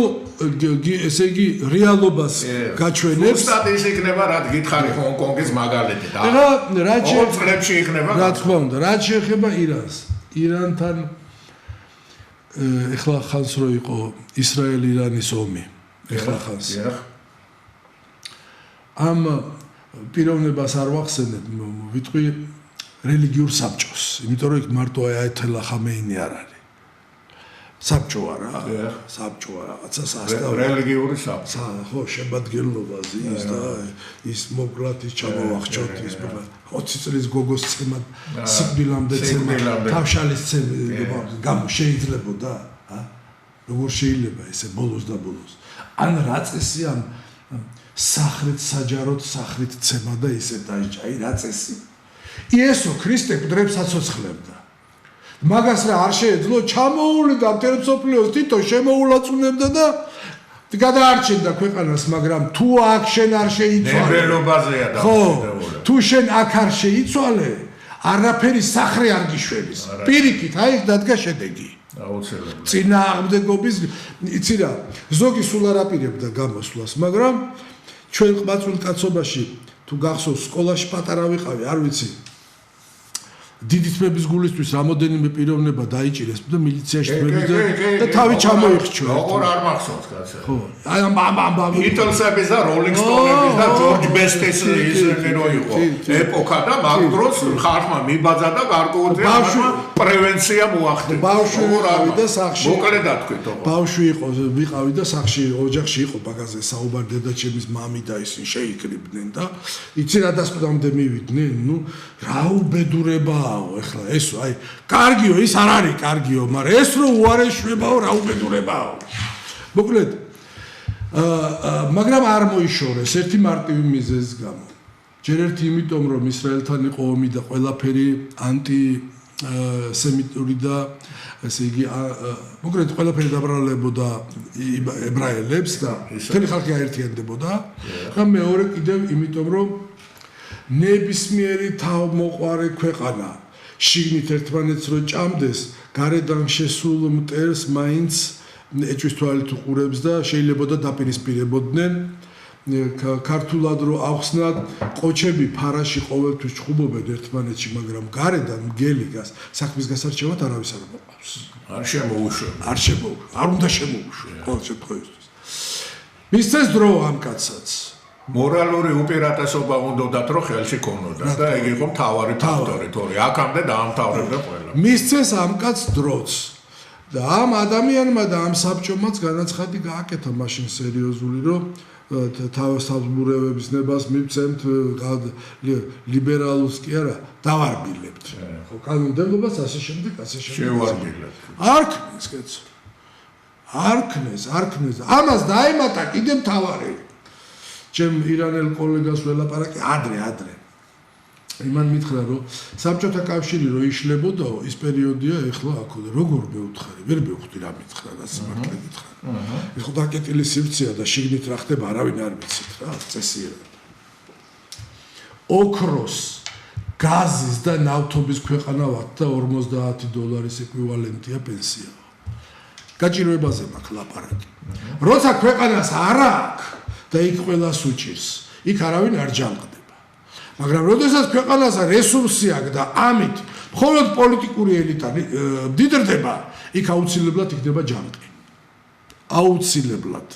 ესე იგი რეალობას გაჩვენებს. ზუსტად ის იქნება, რაც გითხარი ჰონკონგის მაგალითი და. ეხლა რაც წლებში იქნება. რა თქმა უნდა, რაც შეეხება ირანს. ირანთან ეხლა ხანს რო იყო ისრაელ-ირანის ომი. ეხლა ხანს. ამ პიროვნებას არ ვახსენებ, ვიტყვი რელიგიურ საბჭოს, იმიტომ რომ იქ მარტო აიათლა ხამეინი არ არის. საბჭოა რა, საბჭოა რაღაცა სასწავლო. რელიგიური საბჭო. ხო, შემადგენლობაზე ის და ის მოკვლად ის ჩამოვახჭოთ ის 20 წლის გოგოს ცემა, სიკვდილამდე ცემა, თავშალის ცემა, გამო შეიძლებოდა, როგორ შეიძლება ესე ბოლოს და ბოლოს. ან რა წესი ამ სახრით საჯაროდ სახრით ცემა და ისე დაიჭა, აი რა წესი. იესო ქრისტე მკვდრებს აცოცხლებდა. მაგას რა არ შეეძლო, ჩამოუვლიდა მთელ მსოფლიოს თითო შემოულაწუნებდა და გადაარჩენდა ქვეყანას, მაგრამ თუ აქ შენ არ შეიცვალე. ნებელობაზეა და ხო, თუ შენ აქ არ შეიცვალე, არაფერი სახრე არ გიშველის. პირიქით, აი დადგა შედეგი. აუცილებლად. წინააღმდეგობის, იცი რა, ზოგი სულ არ აპირებდა გამოსვლას, მაგრამ ჩვენ ყმაწვილ კაცობაში თუ გახსოვს სკოლაში პატარა ვიყავი, არ ვიცი. დიდი თმების გულისთვის რამოდენიმე პიროვნება დაიჭირეს და მილიციაში თმები და თავი ჩამოიხჩო. როგორ არ მახსოვს კაცო. ხო. აი ამ ბიტლსების და როლინგ სტონების და ჯორჯ ბესტის ისინი რო იყო. ეპოქა და მაგ დროს ხალხმა მიბაძა და გარკვეულწილად პრევენცია მოახდინა. ბავშვი ვიყავი და სახში. მოკლედ დათქვით. ბავშვი იყო, ვიყავი და სახში ოჯახში იყო ბაგაზე საუბარ დედაჩემის მამი და ისინი შეიკრიბდნენ და იცი რა დასკვამდე მივიდნენ, ნუ რა უბედურება ეხლა ესო აი კარგიო ის არ არის კარგიო მაგრამ ეს რო უარეშვებაო რა უბედურებაო მოკლედ მაგრამ არ მოიშორეს ერთი მარტივი მიზეზის გამო ჯერ ერთი იმიტომ რომ ისრაელთან იყო ომი და ყველაფერი ანტი სემიტური და ესე იგი მოკლედ ყველაფერი დაბრალებოდა ებრაელებს და მთელი ხალხი აერთიანდებოდა და მეორე კიდევ იმიტომ რომ ნებისმიერი თავმოყვარე ქვეყანა შიგნით ერთმანეთს რო ჭამდეს გარედან შესულ მტერს მაინც ეჭვის თვალით უყურებს და შეიძლება და დაპირისპირებოდნენ ქართულად რო ახსნათ ყოჩები ფარაში ყოველთვის ჩხუბობენ ერთმანეთში მაგრამ გარედან მგელი საქმის გასარჩევად არავის არ მოყავს არ შემოუშვა არ უნდა შემოუშვა ყოველ შემთხვევაში მისცეს დრო ამ კაცსაც მორალური უპირატესობა უნდათ რომ ხელში ქონოდა და ეგ იყო მთავარი ფაქტორი თორე აქამდე დაამთავრებდა ყველა მისცეს ამ კაცს დროც და ამ ადამიანმა და ამ საბჭომაც განაცხადი გააკეთა მაშინ სერიოზული რომ თავისთავმურევების ნებას მივცემთ ლიბერალურს კი არა დავარბილებთ ხო კანონმდებლობას ასე შემდეგ შევარბილებთ არ ქნეს კაცო არ ქნეს ამას დაემატა კიდე მთავარი ჩემ ირანელ კოლეგას ველაპარაკე ადრე იმან მითხრა რომ საბჭოთა კავშირი რო იშლებოდაო ის პერიოდია ეხლა აქ როგორ მეუთხარი ვერ მევხვდი რა მითხრა და სიმართლე მითხრა ეს ხო დაკეტილი სივრცეა და შიგნით რა ხდება არავინ არ ვიცით რა წესიერად ოქროს გაზის და ნავთობის ქვეყანა ვართ და $50 ეკვივალენტია პენსია გაჭირვებაზე მაქვს ლაპარაკი როცა ქვეყანას არ აქვს და იქ ყველას უჭირს იქ არავინ არ ჯანყდება მაგრამ როდესაც ქვეყანას რესურსი აქვს და ამით მხოლოდ პოლიტიკური ელიტა დიდრდება იქ აუცილებლად იქნება ჯანყი აუცილებლად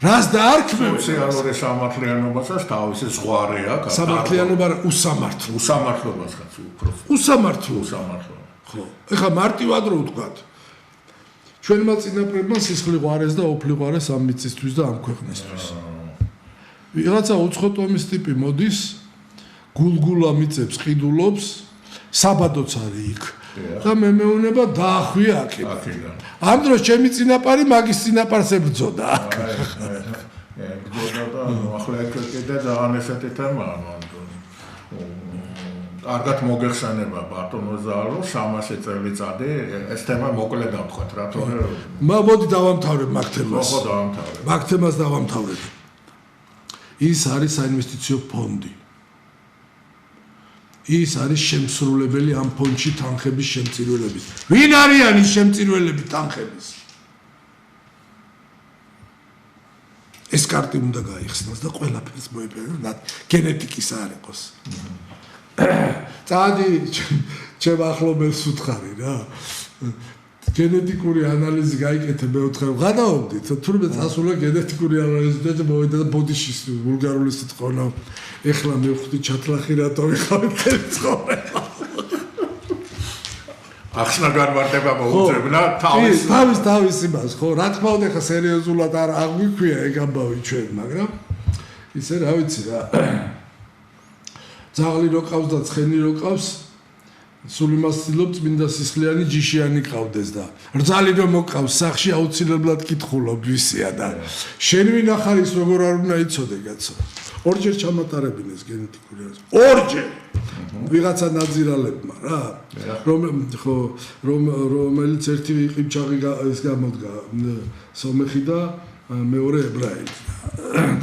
რას დაარქმევენ სოციალური სამართლიანობასაც თავისი ზღვარი აქვს სამართლიანობა უსამართლობასაც უფრო უსამართლო ხო ეხლა მარტივად რო ვთქვათ ჩვენმა წინაპრებმა სისხლი ღვარეს და ოფლი ღვარეს ამ მიწისთვის და ამ ქვეყნისთვის ვიღაცა უცხო ტომის ტიპი მოდის გულგულა მიწებს ყიდულობს საბადოც არის იქ და მე მეუნება დაახვია აქედან ამ დროს ჩემი წინაპარი მაგის წინაპარს ებრძოდა ახლა კიდე ძალიან ესეთი თემაა კარგად მოგეხსენება ბატონო ზარო 300 წელიწადი ეს თემა მოკლედ დავთქვათ რა თორემ მოდი დავამთავრებ მაგ თემას ხო დავამთავრებ მაგ თემას დავამთავრებ ის არის საინვესტიციო ფონდი ის არის შემსრულებელი ამ ფონდში თანხების შემწირველების ვინ არიან ის შემწირველები თანხების ეს კარტი უნდა გაიხსნას და ყველაფერს მოეპოვოს გენეტიკის არ იყოს წადი ჩემ ახლობელს უთხარი რა გენეტიკური ანალიზი გაიკეთე მეოთხე გადავდით თურმე წასულა გენეტიკური ანალიზი და მოვიდა და ბოდიშის ბულგარული სიტყვა ეხლა მივხვდი ჩათლახი რატო ვიყავით ცხოვრება ახსნა განმარტება მოუწევნა თავის იმას ხო რა თქმა უნდა ხა სერიოზულად არ აღვიქვია ეგ ამბავი ჩვენ მაგრამ ისე რა ვიცი რა ძაღლი რო ყავს და ცხენი რო ყავს სულ იმას ცდილობ წმინდა სისხლიანი ჯიშიანი ყავდეს და რძალი რომ მოყავს სახში აუცილებლად კითხულობ ვისია და შენ ვინ ახარ ის როგორ არ უნდა იცოდე კაცო ორჯერ ჩამატარებინეს გენეტიკური ორჯერ ვიღაცა ნაძირალებმა რა რომელიც ერთი ყივჩაღი ეს გამოდგა სომეხი და მეორე ებრაელი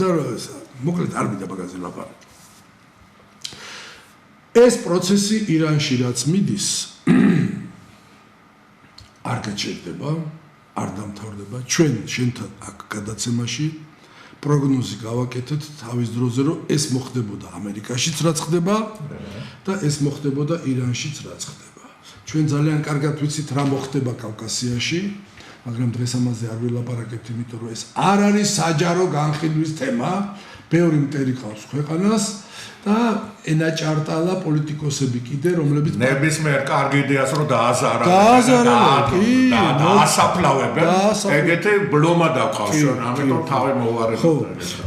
და მოკლედ არ მინდა მაგაზე ლაპარაკი ეს პროცესი ირანში რაც მიდის არ გაჩერდება, არ დამთავრდება. ჩვენ შენთან აქ გადაცემაში პროგნოზი გავაკეთეთ თავის დროზე, რომ ეს მოხდებოდა ამერიკაშიც რაც ხდება და ეს მოხდებოდა ირანშიც რაც ხდება. ჩვენ ძალიან კარგად ვიცით რა მოხდება კავკასიაში, მაგრამ დღეს ამაზე არ ვილაპარაკებთ, იმიტომ რომ ეს არ არის საჯარო განხილვის თემა, ბევრი მტერი ყავს ქვეყანას. და ენაჭარტალა პოლიტიკოსები კიდე რომლებიც ნებისმიერ კარგი იდეას რომ დაასაფლავებენ ეგეთი ბლომა დაგყავს ამიტომ თავი მოვარებთ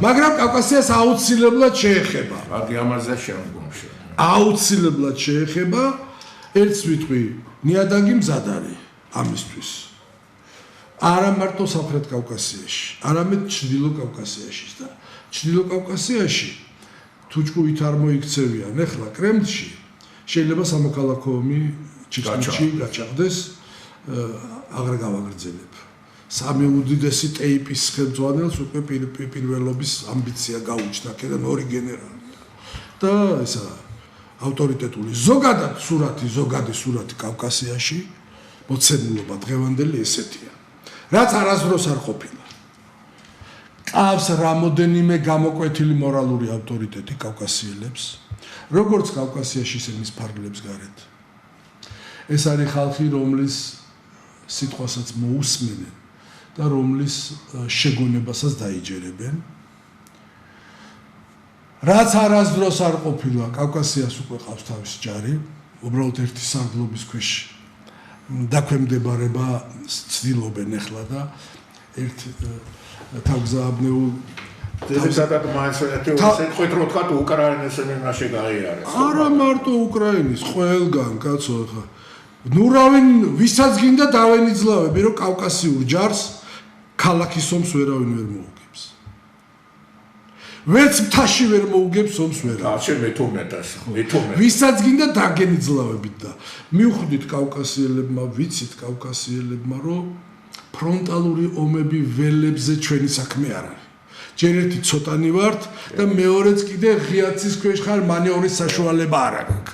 მაგრამ კავკასიას აუცილებლად შეეხება აგი ამაზე შემდგომში აუცილებლად შეეხება ერთს ვიტყვი ნიადაგი მზად არის ამისთვის არა მარტო სამხრეთ კავკასიაში არამედ ჩრდილო კავკასიაშიც და ჩრდილო კავკასიაში თუჭკუით არ მოიქცევიან ახლა კრემლში შეიძლება სამოქალაქო ომი ჩიჩში გაჩაღდეს აღარ გავაგრძელებ სამი უდიდესი ტეიპის ხელმძღვანელს უკვე პირველობის ამბიცია გაუჩნდა კიდევ ორი გენერალი და ესა ავტორიტეტული ზოგადი სურათი კავკასიაში მოცემულობა დღევანდელი ესეთია რაც არასდროს არ ყოფილა ყავს რამოდენიმე გამოკვეთილი მორალური ავტორიტეტი კავკასიელებს, როგორც კავკასიაში, ისე მის ფარგლებს გარეთ. ეს არის ხალხი, რომლის სიტყვასაც მოусმენენ და რომლის შეგონებასაც დაიჯერებენ. რაც არასდროს არ ყოფილა, კავკასიას უკვე ყავს თავისი ჯარი, უბრალოდ ერთი სარდლობის ქვეშ დაქვემდებარება ცდილობენ ახლა და ერთ თავგზავნეულ ძირითადად მაინც ეთიოპიას რო თქვა უკრაინის მიმაში გაიარეს. არა მარტო უკრაინის, ყველგან, კაცო, ხა. ნუ რავენ ვისაც გინდა დავენიძლავები, რომ კავკასიურ ჯარს ქალაქის ომს ვერავინ ვერ მოუგებს. ვერც მთაში ვერ მოუგებს ომს ვერავინ. ასე მეთუმეტას. ვისაც გინდა დაგენიძლავებით და მივხვდით კავკასიელებმა, ვიცით კავკასიელებმა, რომ ფრონტალური ომები ველებზე ჩვენი საქმე არ არის. ჯერ ერთი ცოტანი ვართ და მეორეც კიდე ღიაცის ქვეშ ხარ მანევრის საშუალება არ აქვს.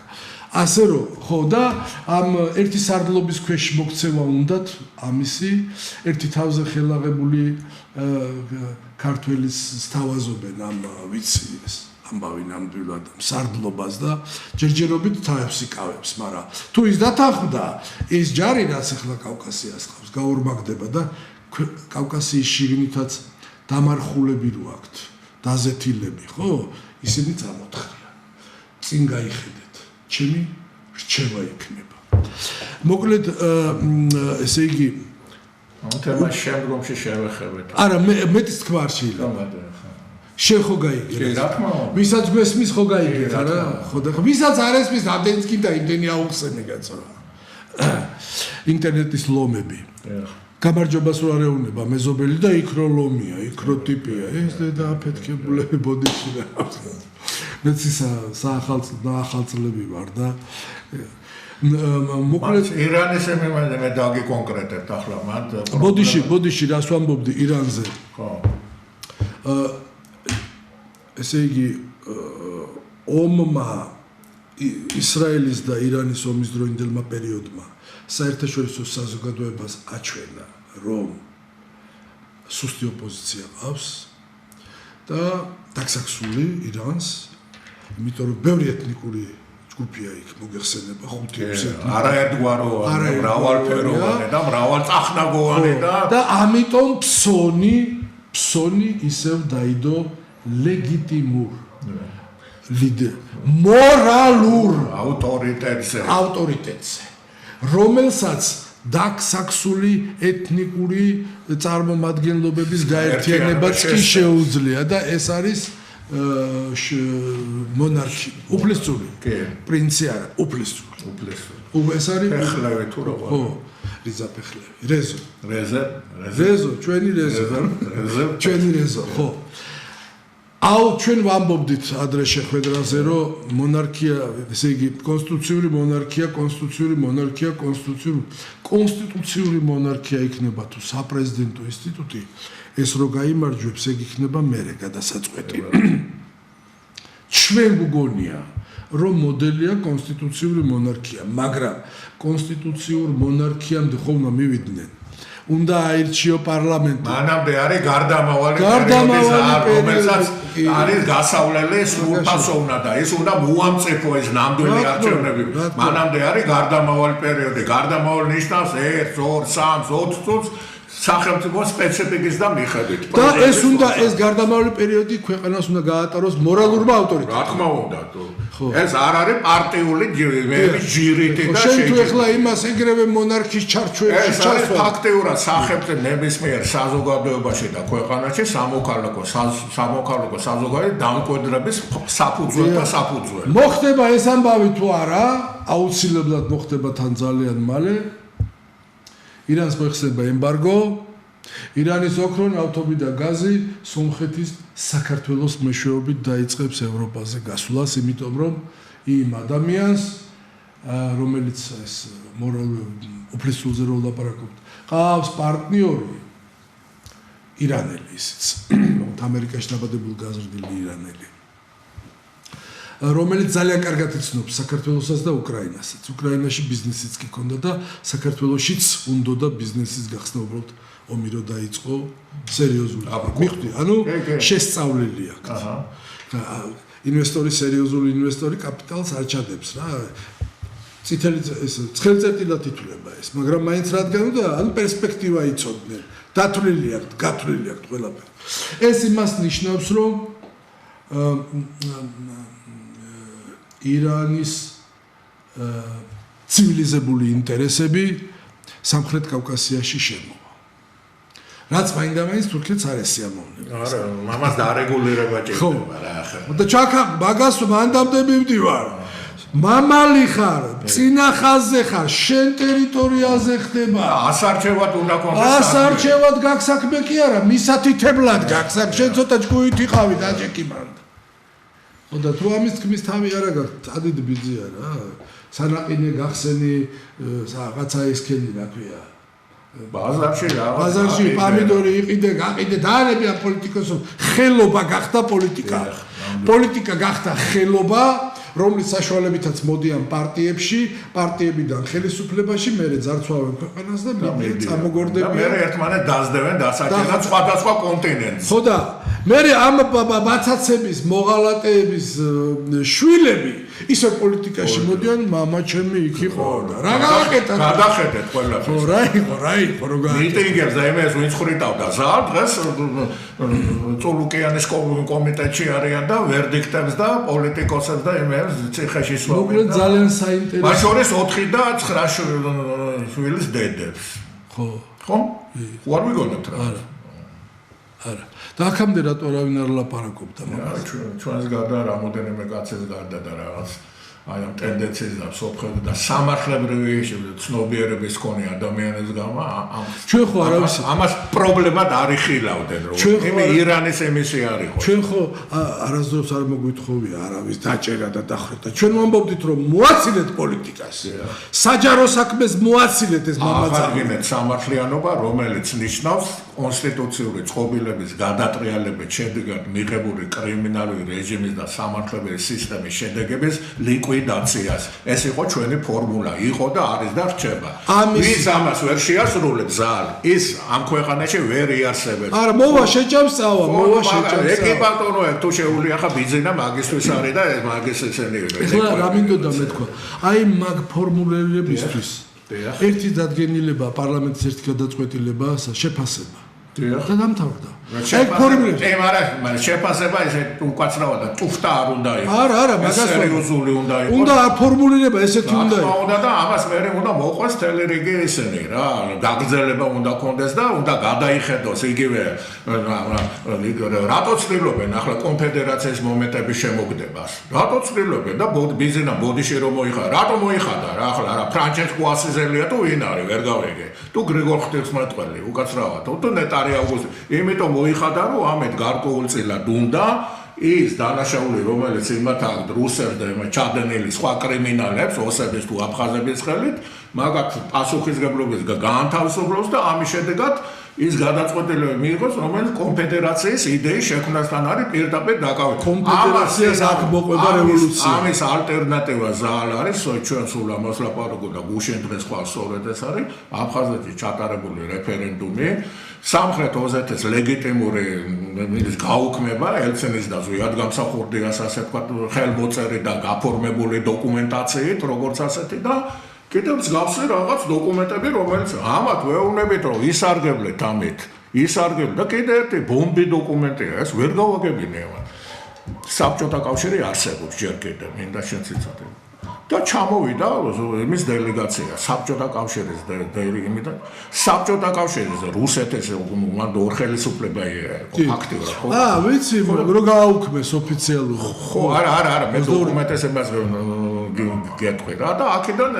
ასე რომ ხო და ამ ერთი სარდლობის ქვეშ მოქცევა უნდათ ამისი ერთი თავზე ხელაღებული ქართველის სთავაზობენ ამ ვიცი ეს ამბავი ნამდვილად სარდლობას და ჯერჯერობით თავს იკავებს, მაგრამ თუ ის დათანხმდა ეს ჯარი რაც ახლა კავკასიას ყავს გაორმაგდება და კავკასიის შიგნითაც დამარხულები რო აქვთ დაზეთილები ხო ისინი წამოთხრიან წინ გაიხედეთ ჩემი რჩევა იქნება მოკლედ ესე იგი თემას შემდგომში შევეხებთ არა მეტის თქვა არ შეიძლება შენ ხო გაიგე რა თქმა უნდა ვისაც გვესმის ხო გაიგე რა ხო და ვისაც არ ესმის ამდენიც კიდე იმდენი აუხსენე კაცო ინტერნეტის ლომები გამარჯობას რო არ ეუნება მეზობელი და იქ რო ლომია იქ რო ტიპია ეს და აფეთქებულები ბოდიში რა მეც საახალწლები ვარ და მოკლედ ირანის მიმართ მე დაგი კონკრეტებთ ახლა მან ბოდიში რას ვამბობდი ირანზე ხო ესე იგი ომმა ისრაელის და ირანის ომის დროინდელმა პერიოდმა საერთაშორისო საზოგადოებას აჩვენა რომ სუსტი ოპოზიცია ყავს და დაქსაქსული ირანს იმიტომ რომ ბევრი ეთნიკური ჯგუფია იქ მოგეხსენება 5-6 არაერთგვაროვანი მრავალფეროვანი და მრავალწახნაგოვანი და ამიტომ ფსონი ისევ დაიდო ლეგიტიმურ ლიდერ მორალურ ავტორიტეტზე რომელსაც დაქსაქსული ეთნიკური წარმომადგენლობების გაერთიანებაც კი შეუძლია და ეს არის მონარქი უფლისწული პრინცი არა უფლისწული ეს არის ფეხლევი თუ რა ხო რიზა ფეხლევი რეზო ჩვენი რეზო ხო აუ ჩვენ ვამბობდით ადრე შეხვედრაზე რომ მონარქია ესე იგი კონსტიტუციური მონარქია იქნება თუ საპრეზიდენტო ინსტიტუტი ეს რო გაიმარჯვებს ეგ იქნება მერე გადასაწყვეტი ჩვენ გგონია რომ მოდელია კონსტიტუციური მონარქია მაგრამ კონსტიტუციურ მონარქიამდე ხო უნდა მივიდნენ უნდა აირჩიო პარლამენტი. მანამდე არის გარდამავალი პერიოდი, რომელსაც არის გასავლელი სრულფასო უნდა და ეს უნდა მოამწეფო ეს ნამდვილი არჩევნები. მანამდე არის გარდამავალი პერიოდი. გარდამავალი ნიშნავს 1, 2, 3, 4 წუთს სახელმწიფო სპეციფიკის და მიხედვით. და ეს გარდამავალი პერიოდი ქვეყანას უნდა გაატაროს მორალურმა ავტორიტეტმა. რა თქმა უნდა. ეს არ არის პარტიული ჯირითი და შენ თუ ეხლა იმას ეგრევე მონარქის ჩარჩოებში ჩასვა ეს ფაქტიურად სახელმწიფო ნებისმიერ საზოგადოებაში და ქვეყანაში სამოქალაქო საზოგადოების დამკვიდრების საფუძველი და საფუძველი. მოხდება ეს ამბავი თუ არა, აუცილებლად მოხდება თან ძალიან მალე. ირანს მოიხსნება ემბარგო, ირანის ოქრო, ნავთობი და გაზი სომხეთის საქართველოს მეშვეობით დაიწყებს ევროპაზე გასვლას, იმიტომ რომ იმ ადამიანს, რომელიც ეს უფლისწულზე რო ვლაპარაკობთ, ყავს პარტნიორი ირანელი ისიც, ამერიკაში დაბადებული გაზრდილი ირანელი. რომელიც ძალიან კარგად იცნობს საქართველოსაც და უკრაინასაც. უკრაინაში ბიზნესიც კი ქონდა და საქართველოშიც უნდოდა ბიზნესის გახსნა უბრალოდ ომი რო დაიწყო სერიოზული. მიხვდი, ანუ შესწავლილი აქვს. ინვესტორი სერიოზული ინვესტორი კაპიტალს არ ჩადებს რა. წითელი ეს ცხელწერტილად ითვლება ეს, მაგრამ მაინც რადგან და ანუ პერსპექტივა იცოდნენ. დათვლილი აქვს ყველაფერი. ეს იმას ნიშნავს, რომ ირანის ცივილიზებული ინტერესები სამხრეთ კავკასიაში შემოვა. რაც მაინდა-მაინც თურქეთს არ ესიამოვნება. არა, მამას დარეგულირება ჭირდება რა ახლა. და ჩაქა მაგას მანდამდე მივდივარ. მამალი ხარ, წინა ხაზზე ხარ, შენ ტერიტორიაზე ხდება. ასარჩევად უნდა კონდეს. ასარჩევად გაქვს საქმე კი არა, მისათითებლად გაქვს საქმე. შენ ცოტა ჭკუით იყავი დაჭეკი მანდ. და თუ ამის თქმის თავი არა გაქვს, წადიდ ბიძია რა. სანაყინე გახსენი რაღაცა ისქენი რა ქვია. ბაზარში პამიდორი იყიდე, გაყიდე, დაანებიან პოლიტიკოსებს. ხელობა გახდა პოლიტიკა. პოლიტიკა გახდა ხელობა, რომლის საშუალებითაც მოდიან პარტიებში, პარტიებიდან ხელისუფლებაში, მერე ძარცვავენ ქვეყანას და წამოგორდებიან. მერე ერთმანეთს დაძდევენ დასაჭერად სხვადასხვა კონტინენტს. ხო და მერე ამ ბაცაცების, მოღალატეების შვილები ისე პოლიტიკაში მოდიან, მამა ჩემი იქ იყო და რა გავაკეთე? გადახედეთ ყველაფერს. ხო, რა იყო, რო გააკეთე? მიტინგებს და იმას ვინც ხრიტავდა ზალ დღეს წულუკიანის კომიტეტში არიან და ვერდიქტებს და პოლიტიკოსებს და იმას ციხეში სვავენ. მოკლედ ძალიან საინტერესო. მათ შორის 4 და 9 შვილის დედებს. ხო. ხო? ვარ ვიგონებთ რა. არა. და აქამდე რატო არავინ არ ლაპარაკობდა მაგას? ჩვენს გარდა რამოდენიმე კაცის გარდა და რაღაც აი ამ ტენდენციებს და სოფხებს და სამართლებრივი ცნობიერების მქონე ადამიანებს გამა ჩვენ ხო არავის ამას პრობლემად არ იხილავდნენ რომ იმე ირანის ემისი არ იყო. ჩვენ ხო არასდროს არ მოგვითხოვია არავის დაჭერა და დახრება. ჩვენ ვამბობდით რომ მოაცილეთ პოლიტიკას. საჯარო საქმეს მოაცილეთ ეს მამაცაგინეთ სამართლიანობა რომელიც ნიშნავს კონსტიტუციური წყობილების გადატრიალების შედეგად მიღებული კრიმინალური რეჟიმის და სამართლებრივი სისტემის შედეგების ლიკვიდაციას. ეს იყო ჩვენი ფორმულა, იყო და არის და რჩება. ვის ამას ვერ შეასრულებს ზალ, ის ამ ქვეყანაში ვერ იარსებებს. არა, მოვა შეჭამს წავა, მოვა შეჭამს. ეკი ბატონო, თუ შეუძლია ხა ბიძინა მაგისტრის არის და მაგის ესენი. ეხლა რა მინდოდა მეთქვა? აი მაგ ფორმულირებისთვის ერთი დადგენილება პარლამენტის ერთი გადაწყვეტილება შეფასება. და დამთავრდა. ეგ ფორმულირება. მაგრამ შეფასება ესე უკაცრავა და ტუფტა არ უნდა იყოს. არა, მაგას სერიოზული უნდა იყოს. უნდა ფორმულირება ესეთი უნდა იყოს. უნდა და ამას მე უნდა მოყვეს თელერიგი ესენი რა, გაგრძელება უნდა კონდეს და უნდა გადაიხედოს იგივე რატო ცდილობენ ახლა კონფედერაციის მომენტების შემოგდებას. რატო ცდილობენ და ბიზინა ბოდიში რომ მოიხადა. რატო მოიხადა რა ახლა რა ფრანჩესკო ასიზელია თუ ვინ არის ვერ გავიგე. თუ გრიგორ ღვთისმეტყველი უკაცრავად თუ ნეტარი აუგუსტი. იმიტომ მოიხადა რომ ამეთ გარკვეულწილად უნდა ის დანაშაული რომელიც იმათ აქვთ რუსებს და ჩადენილი სხვა კრიმინალებს ოსების თუ აფხაზების ხელით მაგათ პასუხისგებლობის გაანთავისუფლოს და ამის შედეგად ის გადაწყვეტილება მიიღოს რომელიც კონფედერაციის იდეის შექმნასთან არის პირდაპირ დაკავებული. კონფედერაციას აქ მოყვება რევოლუცია. ამის ალტერნატივა ზალ არის ჩვენ სულ ამას ლაპარაკობ და გუშინ დღეს სხვა სწორედ ეს არის აფხაზეთში ჩატარებული რეფერენდუმი სამხრეთ ოზეთის ლეგიტიმური მის გაუქმება ელცინის და ზუსტად გამსახურდიას ასე თქვა ხელმოწერი და გაფორმებული დოკუმენტაციით როგორც ასეთი და კიდევ მსგავსი რაღაც დოკუმენტები რომელიც ამათ ვეუბნებით რომ ისარგებლეთ ამით ისარგებლეთ და კიდევ ერთი ბომბი დოკუმენტია ეს ვერ გავაგებინე საბჭოთა კავშირი არსებობს ჯერ კიდევ მინდა შეციცოდე და ჩამოვიდა იმის დელეგაცია საბჭოთა კავშირის იმიდან საბჭოთა კავშირის რუსეთის მანდ ორ ხელისუფლება იყო აქტიურად ხო? ვიცი რომ გააუქმეს ოფიციალურად. ხო არა მე დოკუმენტებს იმას გეტყვი რა და აქედან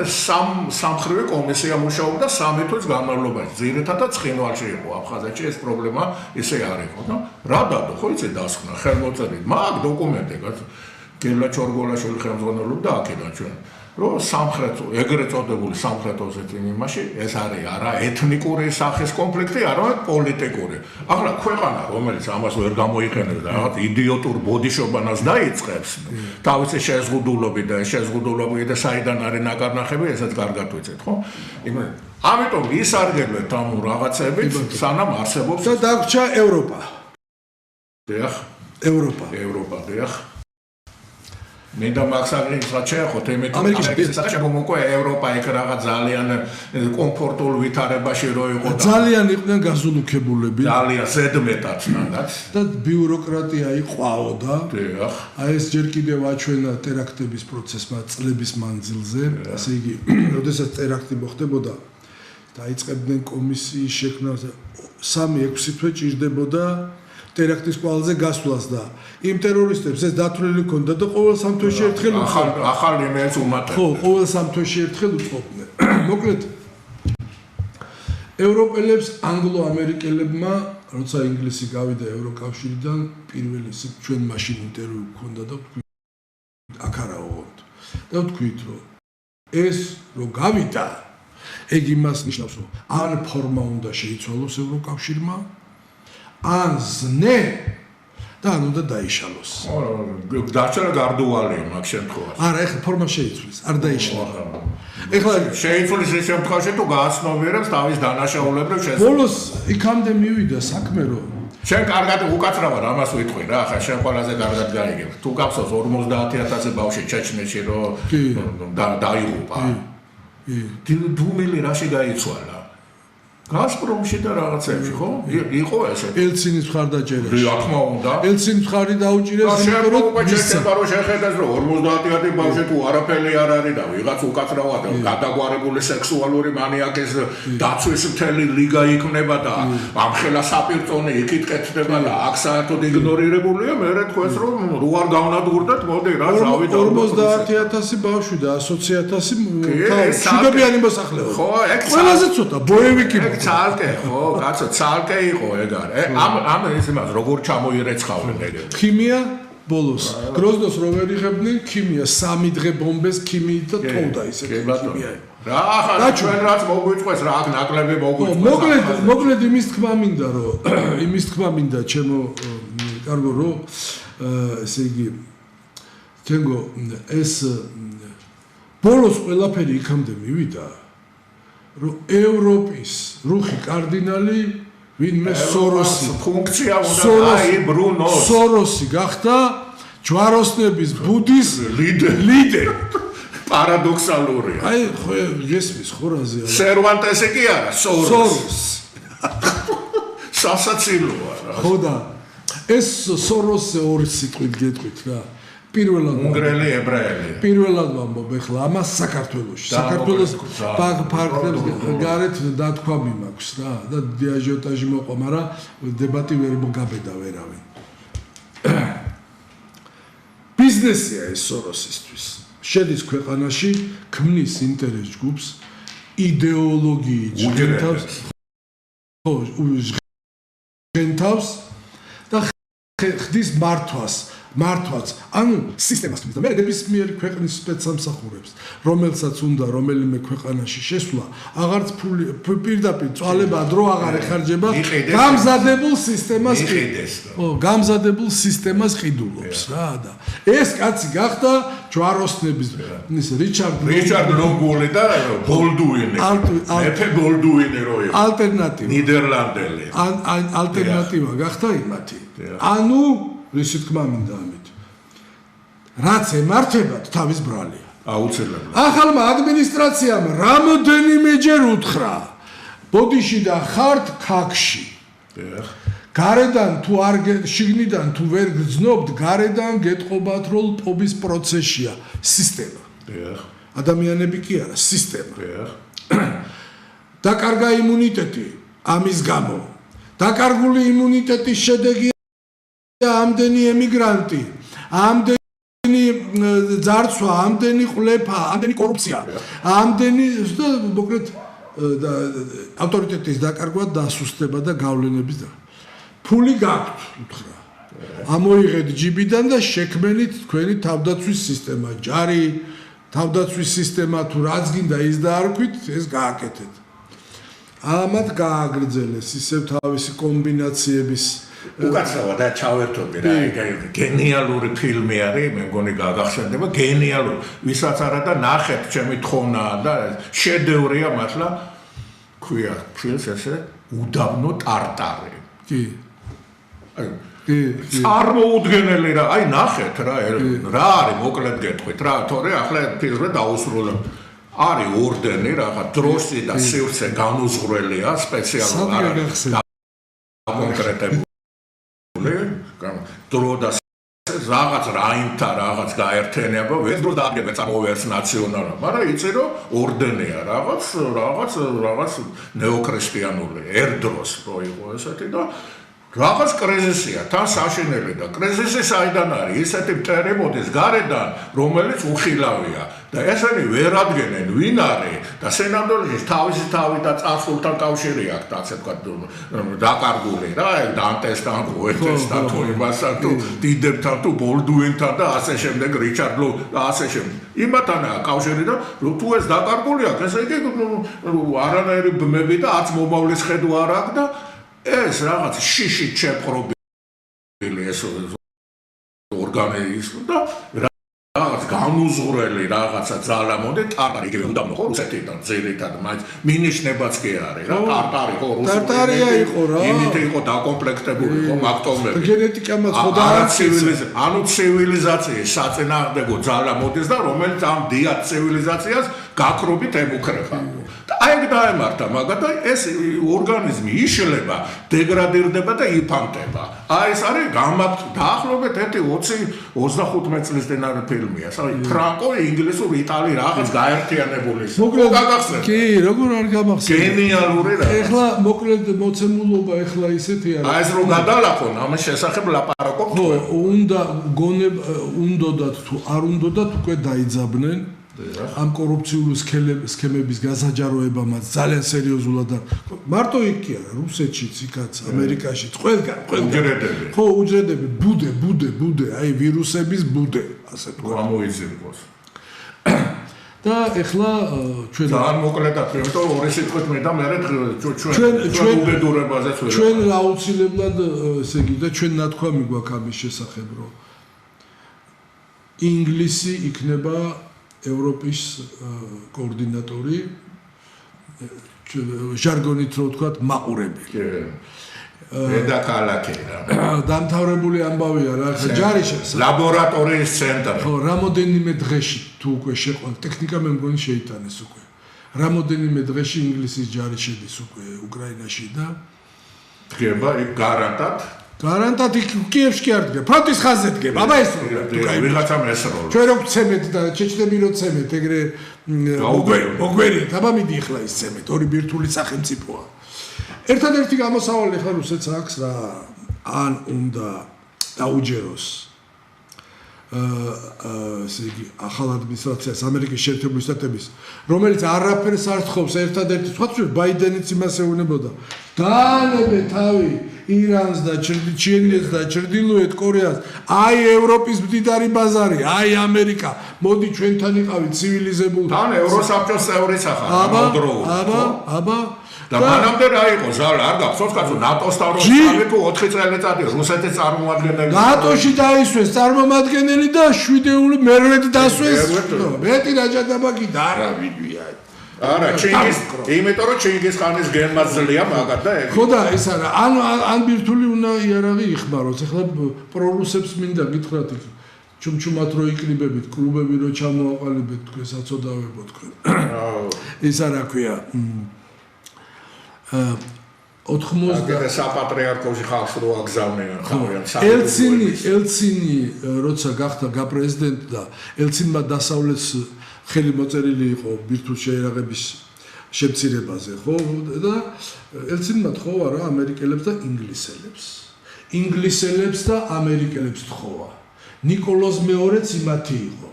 სამხრივი კომისია მუშაობდა 3 თვის განმავლობაში. ძირითადად ცხინვალში იყო აფხაზეთში ეს პრობლემა ისე არ იყო და რა დადო ხო იცი დასხნა ხელმოწერით მაგ დოკუმენტებს გელა ჩორგოლაშვილი ხელმძღვანელობდა აქედან ჩვენ რომ სამხრეთ ეგრეთ წოდებული სამხრეთ ოსეთის იმაში ეს არის არა ეთნიკური სახის კონფლიქტი არამედ პოლიტიკური. ახლა ქვეყანა რომელიც ამას ვერ გამოიყენებს და რაღაც იდიოტურ ბოდიშობანას დაიწყებს თავისი შეზღუდულობით და შეზღუდულობი და საიდან არის ნაკარნახები ესაც კარგად ვიცით ხო? ამიტომ ისარგებლეთ ამ რაღაცებით სანამ არსებობს და დაგვრჩა ევროპა. დიახ ევროპა დიახ მე და მაქსაგრინს რა შეეხოთ იმით ამერიკის შემომოყვე ევროპა ეგ რაღაც ძალიან კომფორტულ ვითარებაში რო იყო ძალიან იყვნენ გაზულუქებულები ძალიან ზედმეტად ნანაც და ბიუროკრატია იყვაო და დიახ აი ეს ჯერ კიდევ აჩვენა ტერაქტების პროცესმა წლების მანძილზე ასე იგი როდესაც ტერაქტი მოხდებოდა დაიწყებდნენ კომისიის შექმნას 3-6 თვე ჭირდებოდა ტერაქტის კვალზე გასვლას და იმ ტერორისტებს ეს დათვლილი ჰქონდა და ყოველ 3 თვეში ერთხელ ახალი მეც უმატებდნენ. ხო, ყოველ 3 თვეში ერთხელ უწყობდნენ. მოკლედ ევროპელებს ანგლო-ამერიკელებმა როცა ინგლისი გავიდა ევროკავშირიდან პირველი ჩვენ მაშინ ინტერვიუ ჰქონდა და ვთქვით აქ არა ოღონდ და ვთქვით რომ ეს რო გავიდა ეგ იმას ნიშნავს რომ ან ფორმა უნდა შეიცვალოს ევროკავშირმა ან ზნე და ან უნდა დაიშალოს. დარჩა გარდუვალია მაგ შემთხვევაში. არა, ეხლა ფორმა შეიცვლის, არ დაიშალა. ეხლა შეიცვლის ეს შემთხვევაში თუ გააცნობიერებს თავის დანაშაულებრივ შესაძლებლობას. ბოლოს იქამდე მივიდა საქმე რომ შენ კარგად უკაცრავად ამას ვიტყვი რა, ახლა შენ ყველაზე კარგად გაიგებ. თუ გახსოვს 50,000 ბავშვი ჩეჩნეთში რომ დაიღუპა. დუმილი რაში გაიცვალა? გაზპრომში და რაღაცებში ხო? იყო ესე. ელცინის მხარდაჭერაში. რა თქმა უნდა. ელცინის მხარი დაუჭირეს იმიტომ რომ შეხედა შეხედას რომ 50,000 ბავშვი თუ არაფერი არ არის და ვიღაც უკაცრავად გადაგვარებული სექსუალური მანიაკის დაცვის მთელი ლიგა იქნება და ამხელა საპირწონე იქით კეთდება და აქ საერთოდ იგნორირებულია, მე თქვენს რომ რო არ გავნადგურდეთ, მოდი რა ზავით 50,000 ბავშვი და 100,000 მშვიდობიანი მოსახლეობა. ხო, ეგ ყველაზე ცოტა ბოევიკი ცალკე ხო, კაცო, ცალკე იყო ეგ არის. ამ ის იმას როგორ ჩამოირეცხავენ ეგ. ქიმია ბოლოს. გროზნოს რო ვერ იღებდნენ ქიმია 3 დღე ბომბეს ქიმიით და თოვდა ისე ქიმია. რა ახლა ჩვენ რაც მოგვიწყვეს რა აქ ნაკლები მოგვიწყვეს. მოკლედ იმის თქმა მინდა ჩემო კარგო რო ესე იგი თენგო ეს ბოლოს ყველაფერი იქამდე მივიდა რომ ევროპის რუხი კარდინალი ვინმე სოროსი ფუნქცია უნდა აი ბრუნოს სოროსი გახდა ჯვაროსნების ბუდის ლიდერი პარადოქსალურია აი ხო ესმის ხორაზე არა სერვანტესი კი არა სოროს სასაცილოა რა ხო და ეს სოროსზე ორი სიტყვით გეტყვით რა პირველად უნგრელი ებრაელი პირველად ვამბობ ეხლა ამას საქართველოში საქართველოს ფაქტებს გარეთ დათქვამი მაქვს რა და დიაჟიოტაჟი მოყვა მაგრამ დებატი ვერ მოგაბედა ვერავინ ბიზნესია ეს სოროსისთვის შედის ქვეყანაში ქმნის ინტერეს ჯგუფს იდეოლოგიით ჟღენტავს და ხდის მართვას ანუ სისტემას და მე ნებისმიერი ქვეყნის სპეცსამსახურებს რომელსაც უნდა რომელიმე ქვეყანაში შესვლა აღარც პირდაპირ წვალება დრო აღარ ეხარჯება გამზადებულ სისტემას ყიდულობს რა და ეს კაცი გახდა ჯვაროსნების ის რიჩარდ ლონგული და ბოლდუინი მეფე ბოლდუინი რო იყო ალტერნატივა ნიდერლანდელი ალტერნატივა გახდა იმათი ანუ რისი თქმა მინდა ამით რაც ემართებათ თავის ბრალია აუცილებლად ახალმა ადმინისტრაციამ რამოდენიმეჯერ უთხრა ბოდიში და ხართ ქაქში გარედან თუ არ შიგნიდან თუ ვერ გძნობთ გარედან გეტყობათ რომ პობის პროცესია სისტემა ადამიანები კი არა სისტემა დაკარგა იმუნიტეტი ამის გამო დაკარგული იმუნიტეტის შედეგი ამდენი ემიგრანტი, ამდენი ძარცვა, ამდენი ყლეფა, ამდენი კორუფცია, ამდენი მოკლედ ავტორიტეტის დაკარგვა და დასუსტება და გავლენების და ფული გაქვთ, უთხრა. ამოიღეთ ჯიბიდან და შექმენით თქვენი თავდაცვის სისტემა, ჯარი, თავდაცვის სისტემა თუ რაც გინდა ის დაარქვით, ეს გააკეთეთ. ამათ გააგრძელეს ისევ თავისი კომბინაციების უკაცრავად და ჩავერთობი რა ეგ გენიალური ფილმი არის მე მგონი გაგახსენდება გენიალური ვისაც არა და ნახეთ ჩემი თხოვნაა და შედევრია მართლა ქვია ფილმს ესე უდაბნო ტარტარი კი წარმოუდგენელი რა აი ნახეთ რა არის მოკლედ გეტყვით რა თორე ახლა ფილმზე დაუსრულებ არის ორდენი რაღაცა დროსი და სივრცე განუზღვრელია სპეციალურად კონკრეტებული დრო და რაღაც რაინთა რაღაც გაერთიანება ვერ დრო დააგებენ წამოვერს ნაციონალურად, მაგრამ იცი რომ ორდენია რაღაც ნეოქრისტიანული ერდროს რო იყო ესეთი და რაღაც კრიზისია, თან საშინელი და კრიზისი საიდან არის? ისეთი მტერი მოდის გარედან, რომელიც უხილავია და ესენი ვერ ადგენენ ვინ არის და სინამდვილეში თავისი თავი და წარსულთან კავშირი აქვს, ასე ვთქვათ, დაკარგული რა, დანტესთან, გოეთესთან, თუ იმასთან, თუ დიდებთან, თუ ბოლდუინთან და ასე შემდეგ, რიჩარდ ლო და ასე შემდეგ. იმათანაა კავშირი და თუ ეს დაკარგული აქვს, ესე იგი არანაირი ბმები და არც მომავლის ხედვა არ აქვს და ეს რაღაც შიში ჩეპყრობილი ეს ორგანიზმი და რაღაც განუზღვრელი რაღაცა ძალა მოდი ტარტარი იგივე უნდა მოხო რუსეთიდან ძირითადად მაინც მინიშნებაც კი არის რა ტარტარი ხო ტარტარია იყო რა იმით იყო დაკომპლექტებული ხო მაქტომები გენეტიკამაც ხო და ანუ ცივილიზაციის საწინააღმდეგო ძალა მოდის და რომელიც ამ დიად ცივილიზაციას გაქრობით ემუქრება და აი დაემართა მაგათი ეს ორგანიზმი იშლება დეგრადირდება და იფანტება აი ეს არის დაახლოებით 20-25 წლის წინარე ფილმია ფრანკო ინგლისური იტალი რაღაც გაერთიანებული მოკლედ კი როგორ არ გამახსენე გენიალური რა ეხლა მოკლედ მოცემულობა ეხლა ისეთი არის აი ეს რო გადალახონ ამის შესახებ ლაპარაკობთ ხო უნდა უნდათ თუ არ უნდათ უკვე დაიძაბნენ ამ კორუფციული სქემების გასაჯაროებამაც ძალიან სერიოზულად და მარტო იქ კი არა რუსეთშიც იქაც ამერიკაშიც ყველგან ხო უჯრედები ბუდე აი ვირუსების ბუდე ასე თქვა გამოიზრდოს და ეხლა ჩვენ ძალიან მოკლედად იმიტომ რომ ორი სიტყვით მე და მე ჩვენ უბედურებაზეც ვერ ჩვენ აუცილებლად ესე იგი და ჩვენ ნათქვამი გვაქვს ამის შესახებ რომ ინგლისი იქნება ევროპის კოორდინატორი ჟარგონით რო ვთქვათ მაყურები. დედაქალაქი რა. დამთავრებული ამბავია რა, ჯარი ლაბორატორიის ცენტრი. ხო, რამოდენიმე დღეში თუ უკვე შეყვან ტექნიკა მე მგონი შეიტანეს უკვე. რამოდენიმე დღეში ინგლისის ჯარი შედის უკვე უკრაინაში და დგება იქ გარანტად კიევში კი არ დგება. ფრონტის ხაზზე დგება. აბა ეს ვიღაცამ ესროლა. ჩვენ რო ვცემეთ და ჩეჩნები რო ვცემეთ, ეგრე მოგვერით, აბა მიდი ახლა ის ცემეთ, ორი ბირთვული სახელმწიფოა. ერთადერთი გამოსავალი ხარ რუსეთს აქვს რა, ან უნდა დაუჯეროს ესე იგი ახალ ადმინისტრაციას ამერიკის შეერთებული შტატების რომელიც არაფერს არ თხოვს ერთადერთი თქვა ბაიდენიც იმას ეუბნებოდა დაანებე თავი ირანს და ჩინეთს და ჩრდილოეთ კორეას აი ევროპის მდიდარი ბაზარი აი ამერიკა მოდი ჩვენთან იყავით ცივილიზებული თან ევროსაბჭოს წევრიც ახლა აბა და მანამდე რა იყო ზალა არ გახსოვს კაცო ნატოს თავრობი თუ 4 წელიწადი რუსეთის წარმომადგენელი ნატოში დაისვეს წარმომადგენელი და 7-ეული მერვედ დასვეს მეტი რაჯადაბაგი და არა ვიდვია არა ჩინგის იმიტომ რომ ჩინგის ხანის გენმაძლია მაგათ და ხო და ეს არა ან ბირთვული უნდა იარაღი იხმაროს ახლა პრორუსებს მინდა გითხრათ იქ ჩუმჩუმად რო იყრიბებით კლუბები რო ჩამოაყალიბეთ თქვენ საწოდავებო თქვენ ეს არა ქვია 80 საპატრიარქოში ხალხს რო აგზავნიან თავიანთ ელცინი როცა გახდა გაპრეზიდენტი და ელცინმა დასავლეთს ხელი მოწერილი იყო ბირთვულ შეერაღების შემცირებაზე ხო და ელცინმა თხოვა რა ამერიკელებს და ინგლისელებს და ამერიკელებს თხოვა ნიკოლოზ მეორეც იმათი იყო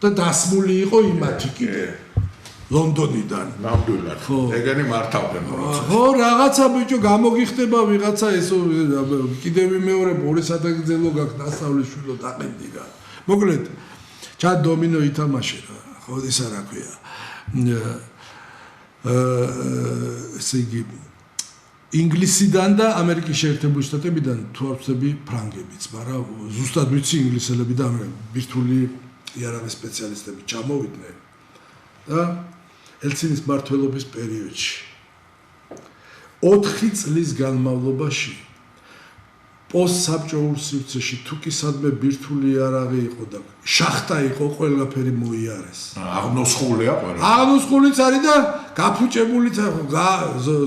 და დასმული იყო იმათი კიდე ლონდონიდან ნამდვილად ეგენი მართავდნენ პროცესს ხო რაღაცა ბიჭო გამოგიხდება ვიღაცა ეს კიდევ მეორე ორი სადაგძელო გაქვს დასავლეთ შვილო დაყენდი რა მოკლედ ჩა დომინო ითამაშე რა ხო ის არა ქვია ესე იგი ინგლისიდან და ამერიკის შეერთებული შტატებიდან თუ არ ვწები ფრანგებიც მაგრამ ზუსტად ვიცი ინგლისელები და ბირთვული იარაღის სპეციალისტები ჩამოვიდნენ და ელცინის მმართველობის პერიოდში 4 წლის განმავლობაში პოსტსაბჭოურ სივრცეში თუ კი სადმე ბირთვული იარაღი იყო და შახტა იყო ყველაფერი მოიარეს აღნოსხულია ყველა აღნოსხულიც არის და გაფუჭებულიც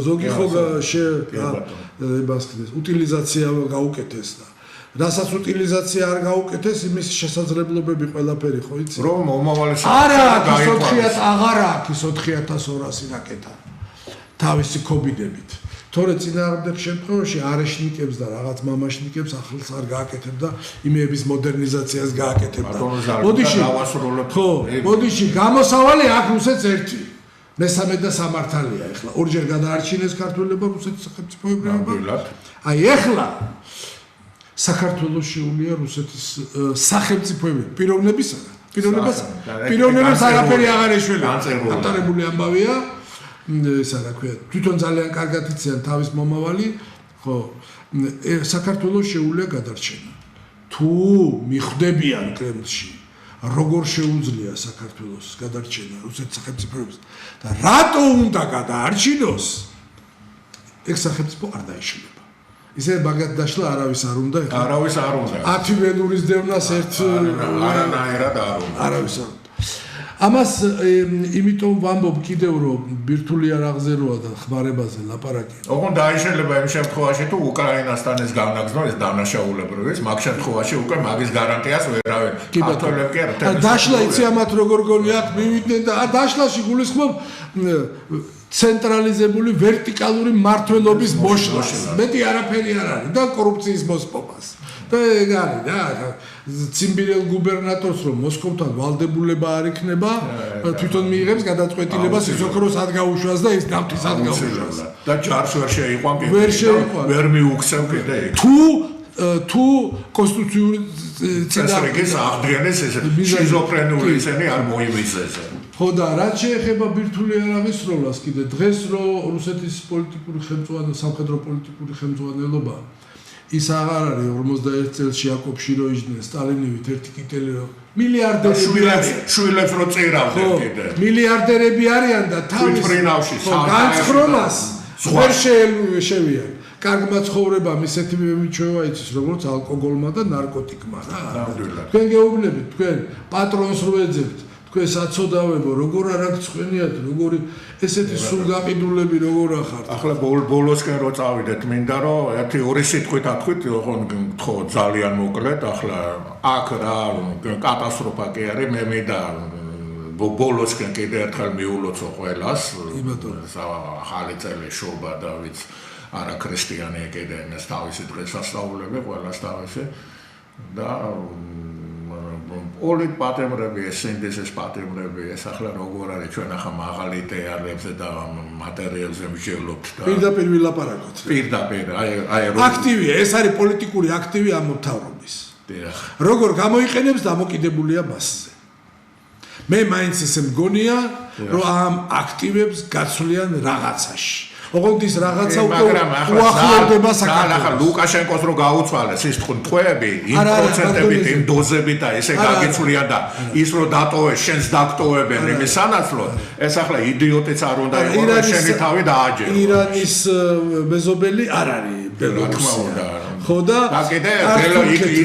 ზოგი ხო უტილიზაცია გაუკეთეს და რასაც უტილიზაცია არ გაუკეთეს, იმის შესაძლებლობები ყველაფერი ხო იცი? რომ მომავალი არა, ის 4-ად აღარ აქვს, ის 4200 რაკეტა. თავისი ქობიდებით. თორე წინააღმდეგ შემთხვევაში არეშნიკებს და რაღაც მამაშნიკებს ახლს არ გააკეთებდა, იმეების მოდერნიზაციას გააკეთებდა. მოდიში, გამოსავალი აქ რუსეთს ერთი. მესამე და სამართალია ეხლა. ორჯერ გადაარჩინეს ქართველებმა რუსეთის სახელმწიფოებრიობა. აი ეხლა საქართველოს შეუულია რუსეთის სახელმწიფოებრიობა. პიროვნებას არაფერი აღარ ეშველება. გატარებული ამბავია. ეს რა ქვია, თვითონ ძალიან კარგად იციან თავის მომავალი, ხო, საქართველოს შეუძლია გადარჩენა. თუ მიხვდებიან კრემლში, როგორ შეუძლია საქართველოს გადარჩენა რუსეთის სახელმწიფოების და რატო უნდა გადაარჩინოს, ეგ სახელმწიფო არ დაიშლება. ისე მაგათ დაშლა არავის არ უნდა, არავის არ უნდა. 10 ველურის დევნას ერთ არანაირად არ უნდა. არავის არ უნდა. ამას იმიტომ ვამბობ კიდევ რომ ბირთვული არ აღზეროა და ხმარებაზე ლაპარაკი. ოღონდ დაიშლება იმ შემთხვევაში თუ უკრაინასთან ეს განაგზნო ეს დანაშაულებრივი ის მაგ შემთხვევაში უკვე მაგის გარანტიას ვერავინ ქართველები კი არა. დაშლა იცი ამათ როგორ გონიათ მივიდნენ და დაშლაში გულისხმობ ცენტრალიზებული ვერტიკალური მმართველობის მოშლას. მეტი არაფერი არ არის და კორუფციის მოსპობას. და ეგ არის და ციმბირელ გუბერნატორს რომ მოსკოვთან ვალდებულება არ იქნება თვითონ მიიღებს გადაწყვეტილებას ის ოქროს არ გაუშვას და ის ნავთის არ გაუშვას და ჯარს ვერ შეიყვან ვერ მიუქცევ კიდე თუ კონსტიტუციური წესრიგის აღდგენეს ეს შიზოფრენული ისინი არ მოიმისეს ხო და რაც შეეხება ბირთვული არაღისროლას კიდე დღეს რო რუსეთის პოლიტიკური ხელმძღვანელობა სამხედრო პოლიტიკური ხელმძღვანელობა ის აღარ არის 51 წელს იაკობში რო იჯდნენ სტალინივით ერთი კიტელი რო მილიარდერები შვილებს რო წერავდნენ კიდე მილიარდერები არიან და თავის განცხრომას ვერ შევიან კარგმა ცხოვრებამ ისეთი მიჩვევა იცის როგორც ალკოგოლმა და ნარკოტიკმა რა თქვენ გეუბნებით თქვენ პატრონს რო ეძებთ თქვენ საწოდავებო როგორ არ აღწყვენიათ როგორი ესეთი სულგაყიდულები როგორ ახართ ახლა ბოლოსკენ რო წავიდეთ მინდა რომ ერთი ორი სიტყვით ათქვით ხო ძალიან მოკლედ ახლა აქ რა კატასტროფა კი არის მე მინდა ბოლოსკენ კიდე ერთხელ მიულოცო ყველას ახალი წელი შობა და ვიც არა ქრისტიანი კიდე ეს თავისი დღესასწაულები ყველას თავისი და Olit patemrebi, სინდესის პატემრები, ეს ახლა როგორ არის ჩვენ ახლა მაღალი იდეალებზე და მატერიალზე ვშევლობთ და პირდაპირ ვილაპარაკოთ. პირდაპირ, აი აქტივია, ეს არის პოლიტიკური აქტივი ამ მთავრობის. როგორ გამოიყენებს დამოკიდებულია მასზე. მე მაინც ისე მგონია, რომ ამ აქტივებს გაცვლიან რაღაცაში. ოღონდ ის რაღაცა უკვე უახლოვდება საქართველოს. ახლა ლუკაშენკოს რო გაუცვალეს ის ტყვეები, იმ პროცენტებით, იმ დოზებით და ესე გაგიცვლიან და ის რო დატოვეს, შენს დაგტოვებენ იმის სანაცვლოდ, ეს ახლა იდიოტიც არ უნდა იყოს და შენი თავი დააჯერო. ირანის მეზობელი არ არის ბელორუსია. ხო და კიდე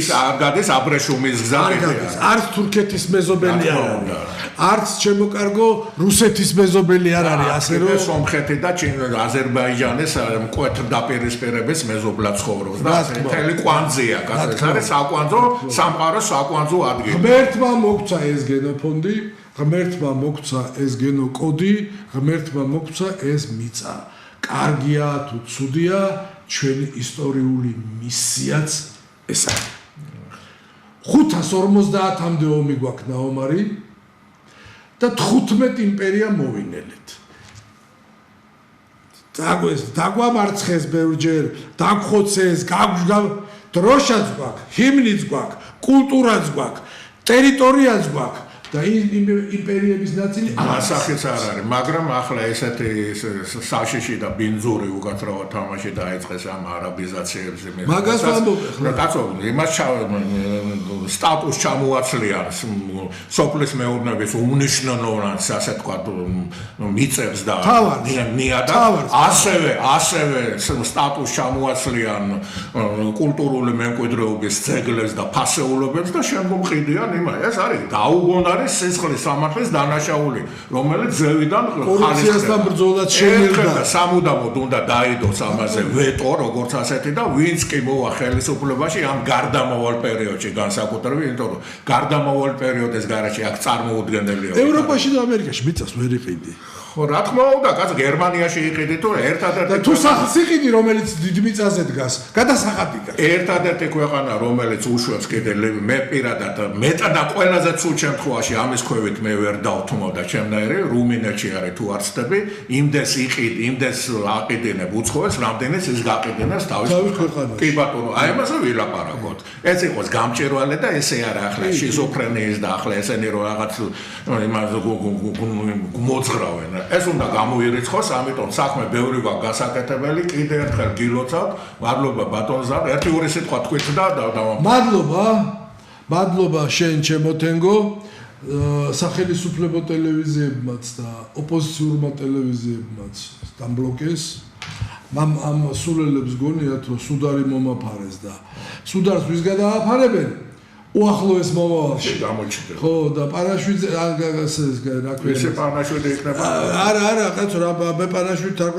ის არ გადის აბრეშუმის გზა კიდე. არც თურქეთის მეზობელი არ არის. არც ჩემო კარგო რუსეთის მეზობელი არ არის, ასე რომ სომხეთი და აზერბაიჯანის მკვეთრ დაპირისპირების მეზობლად ცხოვრობს და მთელი კვანძია, არის საკვანძო, სამყაროს საკვანძო ადგილი. ღმერთმა მოგცა ეს გენოფონდი, ღმერთმა მოგცა ეს გენოკოდი, ღმერთმა მოგცა ეს მიწა. კარგია თუ ცუდია, ჩვენი ისტორიული მისიაც ეს არის. 550-მდე ომი გვაქვს ნაომარი და 15 იმპერია მოვინელეთ. დაგვამარცხეს ბევრჯერ, დაგხოცეს, დროშაც გვაქვს, ჰიმნიც გვაქვს, კულტურაც გვაქვს, ტერიტორიაც გვაქვს და იმპერიების ნაწილი ასახიც არ არის, მაგრამ ახლა ესეთი საშიში და ბინძური უკაცრავად თამაში დაიწყეს ამ არაბიზაციებზე. მაგას ვამბობ ახლა. კაცო, იმას სტატუს ჩამოაცლიან სოფლის მეურნეობის უნიშნელოვნად, ასე თქვა, მიწებს და ნიადაგს. ასევე სტატუს ჩამოაცლიან კულტურული მემკვიდრეობის ძეგლებს და ფასეულობებს და შემდგომ ყიდიან იმას. ეს არის გაუგონარი არის სისხლის სამართლის დანაშაული, რომელიც ზევიდან კორუფციასთან ბრძოლაც შემერდა. სამუდამოდ უნდა დაიდოს ამაზე ვეტო, როგორც ასეთი და ვინც კი მოვა ხელისუფლებაში ამ გარდამავალ პერიოდში განსაკუთრებით, იმიტომ რომ გარდამავალ პერიოდის გარეშე აქ წარმოუდგენელია. ევროპაში და ამერიკაში მიწას ვერ იყიდი. ხო, რა თქმა უნდა, კაც გერმანიაში იყიდი თუ ერთადერთი თუ სიყიდი, რომელიც დიდ მიწაზე დგას, გადასახადი გას. ერთადერთი ქვეყანა, რომელიც უშვებს კიდე მე პირადად მეტად და ყველაზე ცუდ შემთხვევაში ამის ქვევით მე ვერ დავთმობდა ჩემნაირი, რუმინეთში არის თუ არ ცდები, იმდეს აყიდინებ უცხოეს, რამდენიც ის გაყიდინებს თავის ქვეყანაში. კი ბატონო, აი ამაზე ვილაპარაკოთ. ეს იყოს გამჭვირვალე და ესე არა ახლა შიზოფრენიის და ახლა ესენი რომ რაღაც იმას მოძღრავენ. ეს უნდა გამოირიცხოს, ამიტომ საქმე ბევრი გვაქვს გასაკეთებელი, კიდე ერთხელ გილოცავთ, მადლობა ბატონ ზარ, ერთი-ორი სიტყვა თქვით და მადლობა შენ ჩემო თენგო, სახელმწიფო ტელევიზიებმაც და ოპოზიციურმა ტელევიზიებმაც დამბლოკეს. ამ სულელებს გონიათ, რომ სუდარი მომაფარეს და სუდარს ვის გადააფარებენ? უახლოეს მომავალში გამოჩნდა. ხო და პანაშვიდზე რა ქვია? ესე პანაშვიდი იქნება. არა, კაცო, რა მე პანაშვიდით არ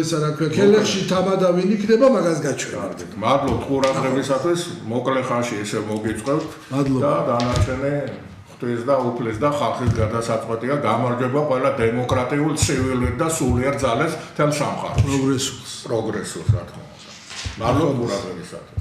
ისა რა ქვია? ქელეხში თამადავინ იქნება, მაგას გაჩვენებთ. მადლობთ ყურადღებისათვის, მოკლე ხანში ესე მოგიწყებთ და დანარჩენი ღვთის და უფლის და ხალხის გადასაწყვეტია. გამარჯობა ყველა დემოკრატიულ, ცივილურ და სულიერ ძალებს თელ სამყაროში. პროგრესულს, რა თქმა უნდა. მადლობთ ყურადღებისათვის.